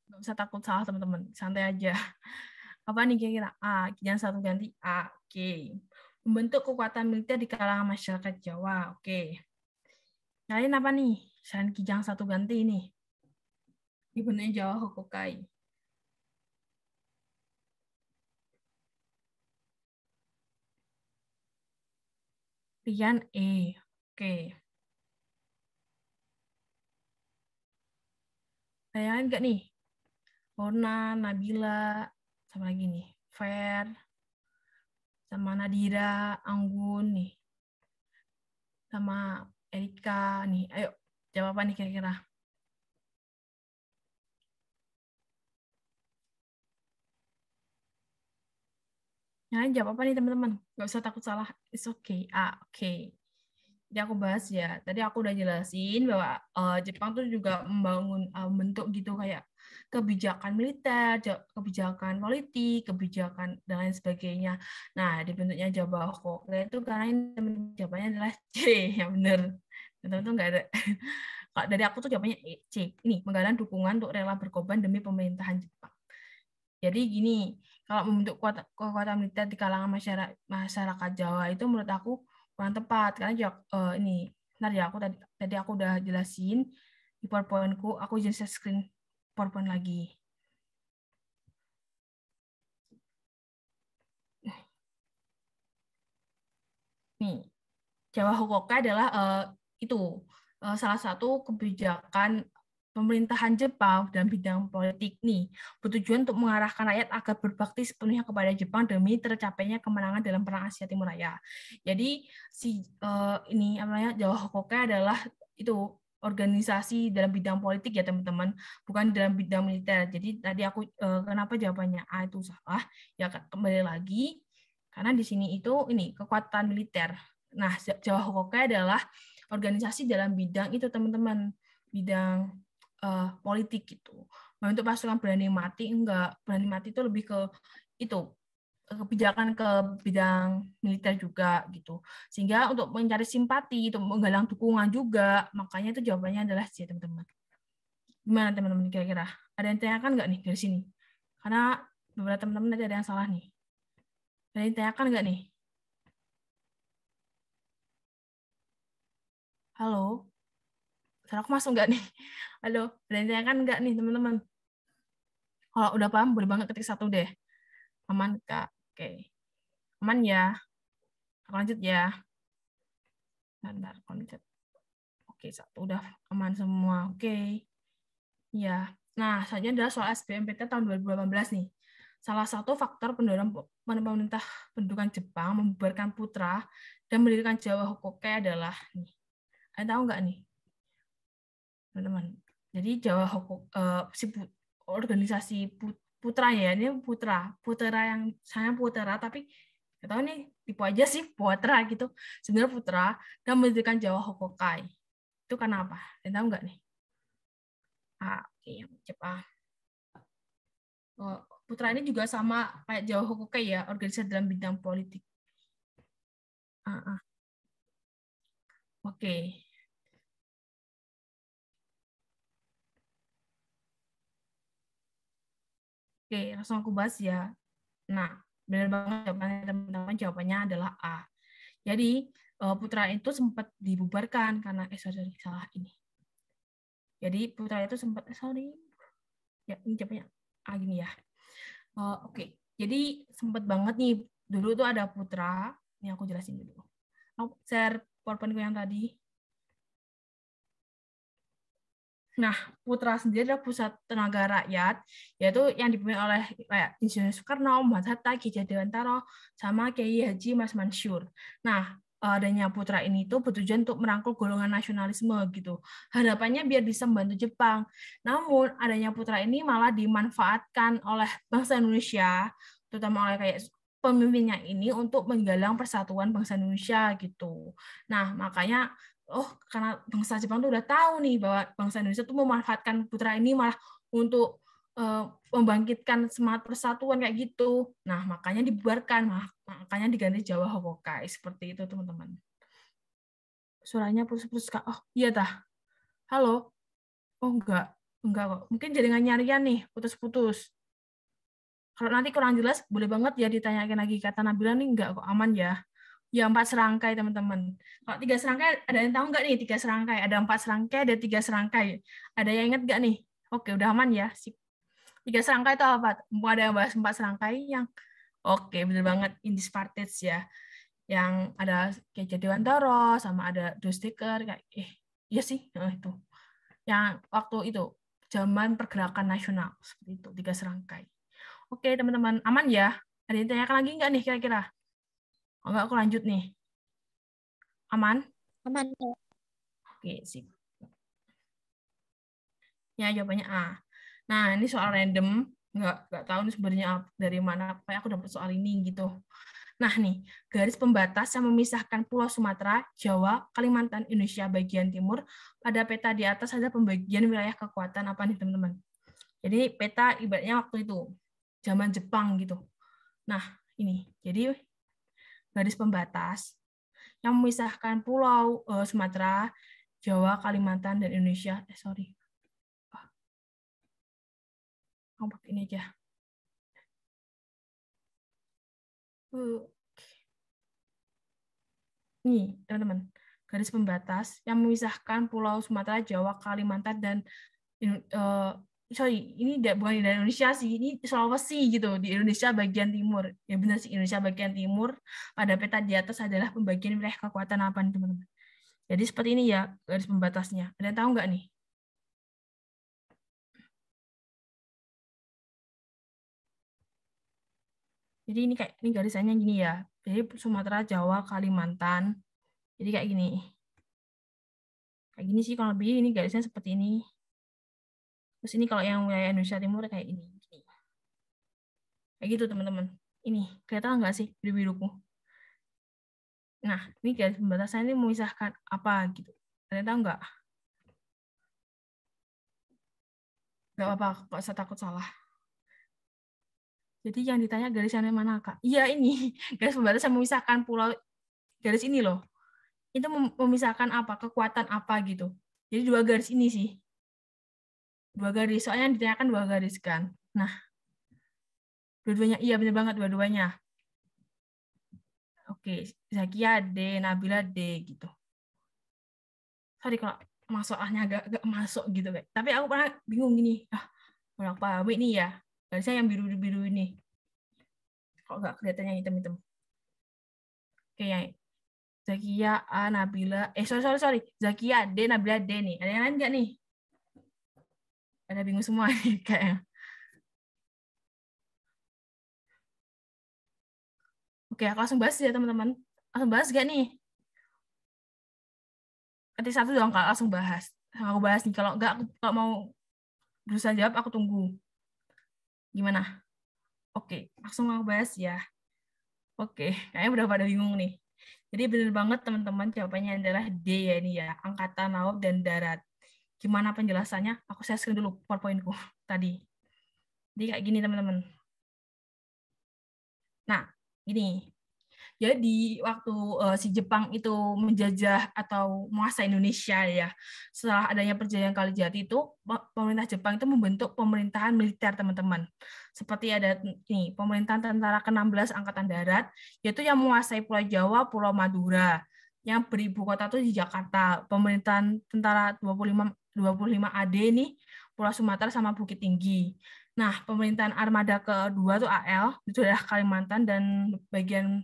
Speaker 1: Nggak usah takut salah teman-teman, santai aja. Apa nih kira-kira? A. Kijang satu ganti A. Oke. Membentuk kekuatan militer di kalangan masyarakat Jawa. Oke. Kalian apa nih? Selain Kijang satu ganti ini. Dibentuknya Jawa Hokokai. Rian E. Oke. Bayangan nggak nih? Lorna, Nabila, sama lagi nih. Fer, sama Nadira, Anggun nih. Sama Erika nih. Ayo, jawaban nih kira-kira. Nah, jawab apa nih teman-teman? Nggak usah takut salah. It's okay. Oke. Jadi aku bahas ya. Tadi aku udah jelasin bahwa Jepang tuh juga membangun bentuk gitu kayak kebijakan militer, kebijakan politik, kebijakan dan lain sebagainya. Nah, dibentuknya Jawa Hokkaido itu karena ini jawabannya adalah C, yang benar. Teman-teman nggak ada. Dari aku tuh jawabannya C. Ini menggalang dukungan untuk rela berkorban demi pemerintahan Jepang. Jadi gini, kalau membentuk kekuatan militer di kalangan masyarakat Jawa itu menurut aku kurang tepat karena ini ntar ya tadi aku udah jelasin di PowerPoint-ku, aku jadi share screen PowerPoint lagi. Nih, Jawa Hokkaido adalah itu salah satu kebijakan pemerintahan Jepang dalam bidang politik nih bertujuan untuk mengarahkan rakyat agar berbakti sepenuhnya kepada Jepang demi tercapainya kemenangan dalam Perang Asia Timur Raya. Jadi ini namanya Jawa Hokkaido adalah itu organisasi dalam bidang politik ya teman-teman, bukan dalam bidang militer. Jadi tadi aku kenapa jawabannya A itu salah? Ya kembali lagi karena di sini itu ini kekuatan militer. Nah, Jawa Hokkaido adalah organisasi dalam bidang itu teman-teman, bidang politik gitu. Untuk pasukan berani mati enggak, berani mati itu lebih ke itu kebijakan ke bidang militer juga gitu. Sehingga untuk mencari simpati, untuk menggalang dukungan juga, makanya itu jawabannya adalah C, teman-teman. Gimana teman-teman kira-kira? Ada yang tanyakan nggak nih dari sini? Karena beberapa teman-teman ada yang salah nih. Ada yang tanyakan nggak nih? Halo? Suara aku masuk nggak nih? Halo? Ada yang tanyakan nggak nih teman-teman? Kalau udah paham, boleh banget ketik 1 deh. Aman, Kak? Oke. Aman ya? Aku lanjut ya. Bentar, aku lanjut. Oke, 1 udah aman semua. Oke. Ya. Nah, selanjutnya adalah soal SBMPT tahun 2018 nih. Salah satu faktor pendorong pemerintah pendudukan Jepang membubarkan Putra dan mendirikan Jawa Hokkaido adalah nih. Ada tahu nggak nih, teman-teman? Jadi Jawa Hokkaido organisasi Putra ya, ini Putra yang saya Putra, tapi nggak tahu nih tipe aja sih Putra gitu. Sebenarnya Putra dan mendirikan Jawa Hokkaido. Itu karena apa? Ada tahu nggak nih? Oke, yang Jepang. Putra ini juga sama kayak Jawa Hokkaido ya, organisasi dalam bidang politik. Oke. Oke, langsung aku bahas ya. Nah, benar banget jawabannya teman-teman, jawabannya adalah A. Jadi, Putra itu sempat dibubarkan karena, sorry, salah ini. Jadi, Putra itu sempat, ya, ini jawabannya A gini ya. Oke, jadi sempat banget nih, dulu tuh ada Putra, ini aku jelasin dulu. Aku share PowerPoint yang tadi. Nah, Putra sendiri adalah pusat tenaga rakyat, yaitu yang dipimpin oleh kayak Insinyur Soekarno, Muhammad Hatta, Ki Dewantara, sama Kiai Haji Mas Mansur. Nah, adanya Putra ini tuh bertujuan untuk merangkul golongan nasionalisme gitu. Harapannya biar bisa membantu Jepang. Namun, adanya Putra ini malah dimanfaatkan oleh bangsa Indonesia, terutama oleh kayak pemimpinnya ini untuk menggalang persatuan bangsa Indonesia gitu. Nah, makanya karena bangsa Jepang tuh udah tahu nih bahwa bangsa Indonesia tuh memanfaatkan Putra ini malah untuk membangkitkan semangat persatuan kayak gitu. Nah, makanya dibubarkan, makanya diganti Jawa Hokkaido seperti itu, teman-teman. Suaranya putus-putus, Kak. Oh, iya tah. Halo? Oh, enggak kok. Mungkin jaringan nyarian nih, putus-putus. Kalau nanti kurang jelas, boleh banget ya ditanyakan lagi. Kata Nabila nih enggak kok, aman ya. Ya 4 serangkai teman-teman. Kalau 3 serangkai, ada yang tahu nggak nih 3 serangkai? Ada 4 serangkai, ada 3 serangkai. Ada yang ingat nggak nih? Oke, udah aman ya. 3 serangkai itu apa? Ada yang bahas 4 serangkai yang oke, bener banget in this partage ya. Yang ada kayak Dewantara sama ada Dostiker kayak iya sih, itu. Yang waktu itu zaman pergerakan nasional seperti itu, 3 serangkai. Oke, teman-teman, aman ya? Ada yang tanyakan lagi nggak nih kira-kira? Oh, enggak, aku lanjut nih. Aman?
Speaker 2: Aman.
Speaker 1: Oke, sip. Ya, jawabannya A. Nah, ini soal random. Nggak tahu nih sebenarnya dari mana. Kayak aku dapat soal ini gitu. Nah, nih, garis pembatas yang memisahkan Pulau Sumatera, Jawa, Kalimantan, Indonesia bagian timur. Pada peta di atas ada pembagian wilayah kekuatan apa nih, teman-teman? Jadi, peta ibaratnya waktu itu, zaman Jepang gitu. Nah, ini. Jadi, garis pembatas yang memisahkan Pulau Sumatera, Jawa, Kalimantan, dan Indonesia. Sorry. Aku pakai ini aja. Nih, teman-teman. Garis pembatas yang memisahkan Pulau Sumatera, Jawa, Kalimantan, dan ini bukan di Indonesia sih, ini Sulawesi gitu, di Indonesia bagian timur. Ya benar sih, Indonesia bagian timur. Pada peta di atas adalah pembagian wilayah kekuatan apa nih, teman-teman? Jadi seperti ini ya garis pembatasnya. Ada yang tahu nggak nih? Jadi ini garisannya gini ya. Jadi Sumatera, Jawa, Kalimantan. Jadi kayak gini. Kayak gini sih kalau lebih, ini garisnya seperti ini. Terus ini kalau yang wilayah Indonesia Timur kayak ini. Kayak gitu teman-teman. Ini kelihatan nggak sih biru-biruku? Nah, ini garis pembatasan ini memisahkan apa gitu. Kalian tahu nggak? Nggak apa-apa, kok saya takut salah. Jadi yang ditanya garisannya mana, Kak? Iya ini, garis pembatasan memisahkan pulau, garis ini loh. Itu memisahkan apa, kekuatan apa gitu. Jadi 2 garis ini sih. 2 garis, soalnya yang ditanyakan 2 garis kan. Nah, dua-duanya, iya benar banget dua-duanya. Oke, Zakia D, Nabila D gitu. Sorry kalau masalahnya agak masuk gitu, kayak. Tapi aku pernah bingung gini. Bolak balik ini ya. Garisnya yang biru-biru ini. Kok nggak kelihatannya hitam-hitam. Oke, yang Zakia A, Nabila. Sorry. Zakia D, Nabila D nih. Ada yang lain nggak nih? Ada bingung semua nih kayaknya. Oke, aku langsung bahas ya teman-teman. Langsung bahas nggak nih? Ketik 1 dong, Kak. Langsung bahas. Aku bahas nih. Kalau nggak, kalau mau berusaha jawab, aku tunggu. Gimana? Oke, langsung aku bahas ya. Oke, kayaknya udah pada bingung nih. Jadi benar banget teman-teman, jawabannya adalah D ya ini ya, Angkatan Laut dan Darat. Gimana penjelasannya? Aku share screen dulu PowerPoint-ku tadi. Jadi kayak gini teman-teman. Nah, gini. Jadi waktu si Jepang itu menjajah atau menguasai Indonesia ya, setelah adanya perjanjian Kalijati itu pemerintah Jepang itu membentuk pemerintahan militer teman-teman. Seperti ada ini pemerintahan tentara ke-16 Angkatan Darat, yaitu yang menguasai Pulau Jawa, Pulau Madura, yang beribu kota itu di Jakarta. Pemerintahan tentara 25 AD nih Pulau Sumatera sama Bukit Tinggi. Nah, pemerintahan armada kedua tuh AL itu adalah Kalimantan dan bagian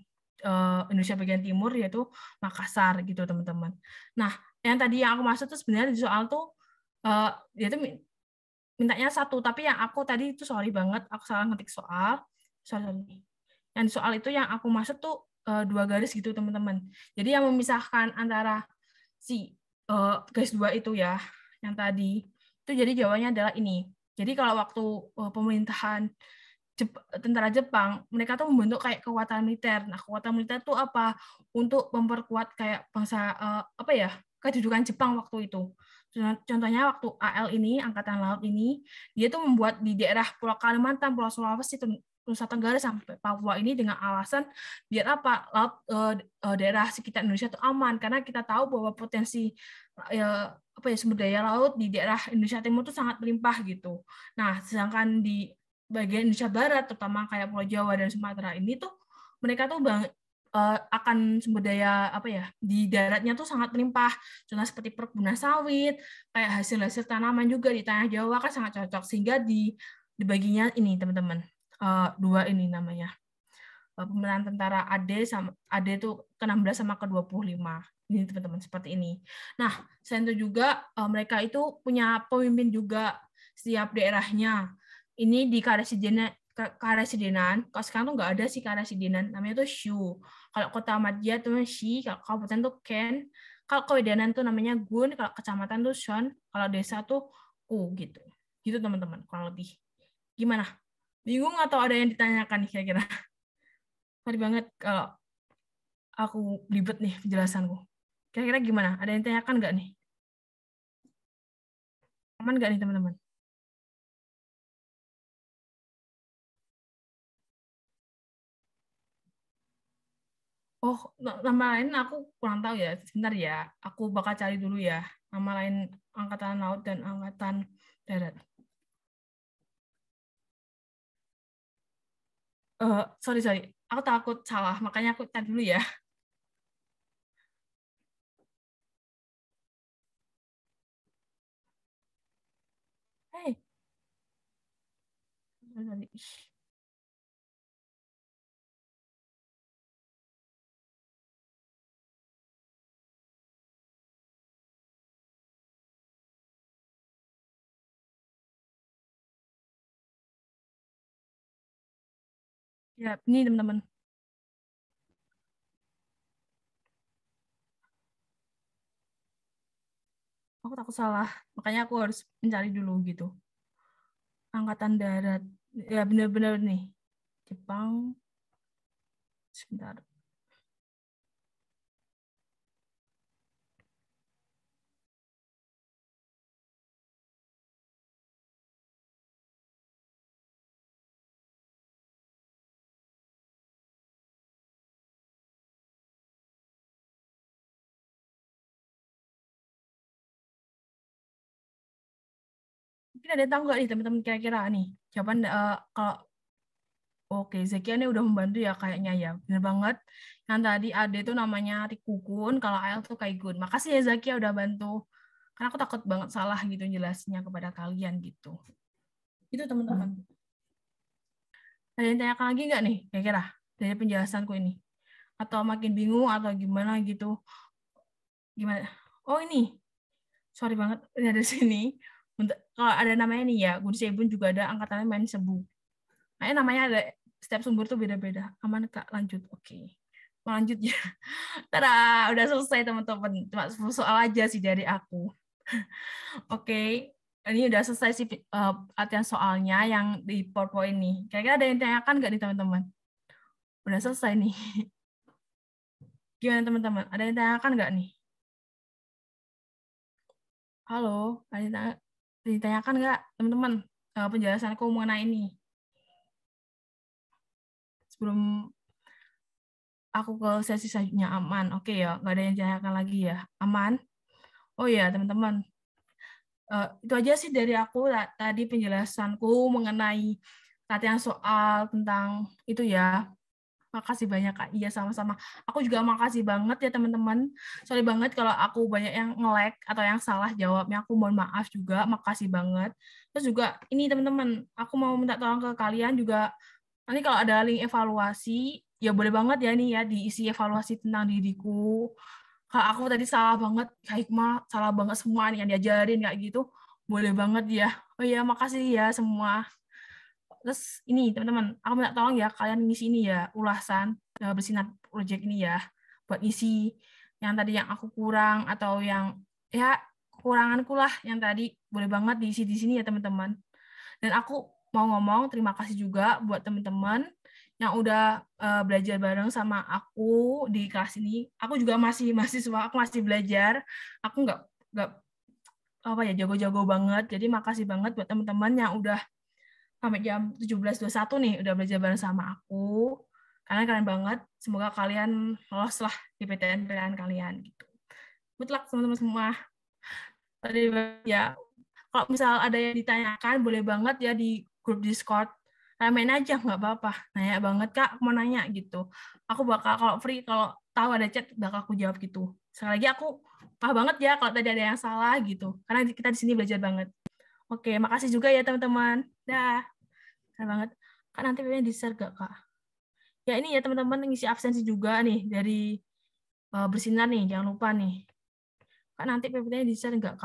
Speaker 1: Indonesia bagian timur yaitu Makassar gitu teman-teman. Nah, yang tadi yang aku maksud tuh sebenarnya di soal tuh dia tuh mintanya 1, tapi yang aku tadi itu sorry banget aku salah ngetik soal. Sorry. Yang soal itu yang aku maksud tuh 2 garis gitu teman-teman. Jadi yang memisahkan antara si garis 2 itu ya yang tadi itu jadi jawabannya adalah ini. Jadi kalau waktu pemerintahan tentara Jepang, mereka tuh membentuk kayak kekuatan militer. Nah, kekuatan militer itu apa? Untuk memperkuat kayak bangsa apa ya? Kedudukan Jepang waktu itu. Contohnya waktu AL ini, Angkatan Laut ini, dia tuh membuat di daerah Pulau Kalimantan, Pulau Sulawesi, Nusa Tenggara sampai Papua ini dengan alasan biar apa? Laut daerah sekitar Indonesia itu aman karena kita tahu bahwa potensi apa ya sumber daya laut di daerah Indonesia Timur itu sangat melimpah gitu. Nah, sedangkan di bagian Indonesia Barat, terutama kayak Pulau Jawa dan Sumatera ini tuh mereka tuh akan sumber daya apa ya di daratnya tuh sangat melimpah. Contoh seperti perkebunan sawit, kayak hasil-hasil tanaman juga di tanah Jawa kan sangat cocok, sehingga dibaginya ini teman-teman dua ini namanya pemetaan tentara AD sama AD itu ke-16 sama ke-25. Ini teman-teman seperti ini. Nah, selain itu juga mereka itu punya pemimpin juga setiap daerahnya. Ini di Karesidenan, kalau sekarang tuh nggak ada sih Karesidenan, namanya tuh Shu. Kalau kota Madya tuh Shi, kalau kabupaten tuh Ken, kalau kewedanan tuh namanya Gun, kalau kecamatan tuh Shon, kalau desa tuh Ku gitu. Gitu teman-teman, kurang lebih. Gimana? Bingung atau ada yang ditanyakan nih kira-kira? Sorry banget kalau aku ribet nih penjelasanku. Kira-kira gimana? Ada yang ditanyakan nggak nih? Aman nggak nih teman-teman? Oh, nama lain aku kurang tahu ya. Sebentar ya, aku bakal cari dulu ya. Nama lain Angkatan Laut dan Angkatan Darat. Sorry. Aku takut salah, makanya aku cari dulu ya. Hey. Sorry. Ya, ini teman-teman. Aku takut salah, makanya aku harus mencari dulu gitu. Angkatan Darat. Ya, benar-benar nih. Jepang. Sebentar. Mungkin ada yang tahu nggak nih teman-teman kira-kira nih jawaban kalau oke Zekia ini udah membantu ya kayaknya ya bener banget yang tadi Ade itu namanya Rikukun kalau Ael tuh Kaigun. Makasih ya Zakia udah bantu karena aku takut banget salah gitu jelasnya kepada kalian gitu. Itu teman-teman. Ada yang tanyakan lagi nggak nih kira-kira dari penjelasanku ini atau makin bingung atau gimana gitu gimana? Oh ini sorry banget ini ada sini. Kalau ada namanya nih ya Gun Sebun juga ada angkatannya main sebu. Nah, namanya ada setiap sumber tuh beda-beda. Aman Kak, lanjut. Oke. Mau lanjut ya. Tada, udah selesai teman-teman. Cuma 10 soal aja sih dari aku. Oke. Ini udah selesai sih latihan soalnya yang di PowerPoint ini. Kira-kira ada yang tanyakan nggak nih teman-teman? Udah selesai nih. Gimana teman-teman? Ada yang tanyakan nggak nih? Halo, ada yang ditanyakan nggak teman-teman penjelasanku mengenai ini? Sebelum aku ke sesi selanjutnya aman. Oke ya, nggak ada yang ditanyakan lagi ya. Aman? Oh ya, teman-teman. Itu aja sih dari aku tadi penjelasanku mengenai latihan soal tentang itu ya. Makasih banyak Kak. Iya sama-sama. Aku juga makasih banget ya teman-teman. Sorry banget kalau aku banyak yang nge-lag atau yang salah jawabnya. Aku mohon maaf juga. Makasih banget. Terus juga ini teman-teman, aku mau minta tolong ke kalian juga. Nanti kalau ada link evaluasi, ya boleh banget ya nih ya diisi evaluasi tentang diriku. Kalau aku tadi salah banget, Kak Hikmah salah banget semua nih yang diajarin kayak gitu. Boleh banget ya. Oh iya, makasih ya semua. Terus ini teman-teman, aku minta tolong ya kalian ngisi ini ya ulasan bersinar project ini ya buat isi yang tadi yang aku kurang atau yang ya kekuranganku lah yang tadi boleh banget diisi di sini ya teman-teman. Dan aku mau ngomong terima kasih juga buat teman-teman yang udah belajar bareng sama aku di kelas ini. Aku juga masih mahasiswa, aku masih belajar. Aku nggak apa ya jago-jago banget. Jadi makasih banget buat teman-teman yang udah sampai jam 17.21 nih udah belajar bareng sama aku. Kalian keren banget. Semoga kalian lolos lah di PTN kalian gitu. Good luck teman-teman semua. Tadi ya kalau misal ada yang ditanyakan boleh banget ya di grup Discord ramein aja nggak apa-apa. Nanya banget Kak, aku mau nanya gitu. Aku bakal kalau free, kalau tahu ada chat bakal aku jawab gitu. Sekali lagi aku paham banget ya kalau tadi ada yang salah gitu. Karena kita di sini belajar banget. Oke, makasih juga ya teman-teman. Dah. Keren banget. Kak nanti pengen di-share gak Kak? Ya ini ya teman-teman ngisi absensi juga nih dari bersinar nih, jangan lupa nih. Kak nanti PPT-nya di-share nggak Kak?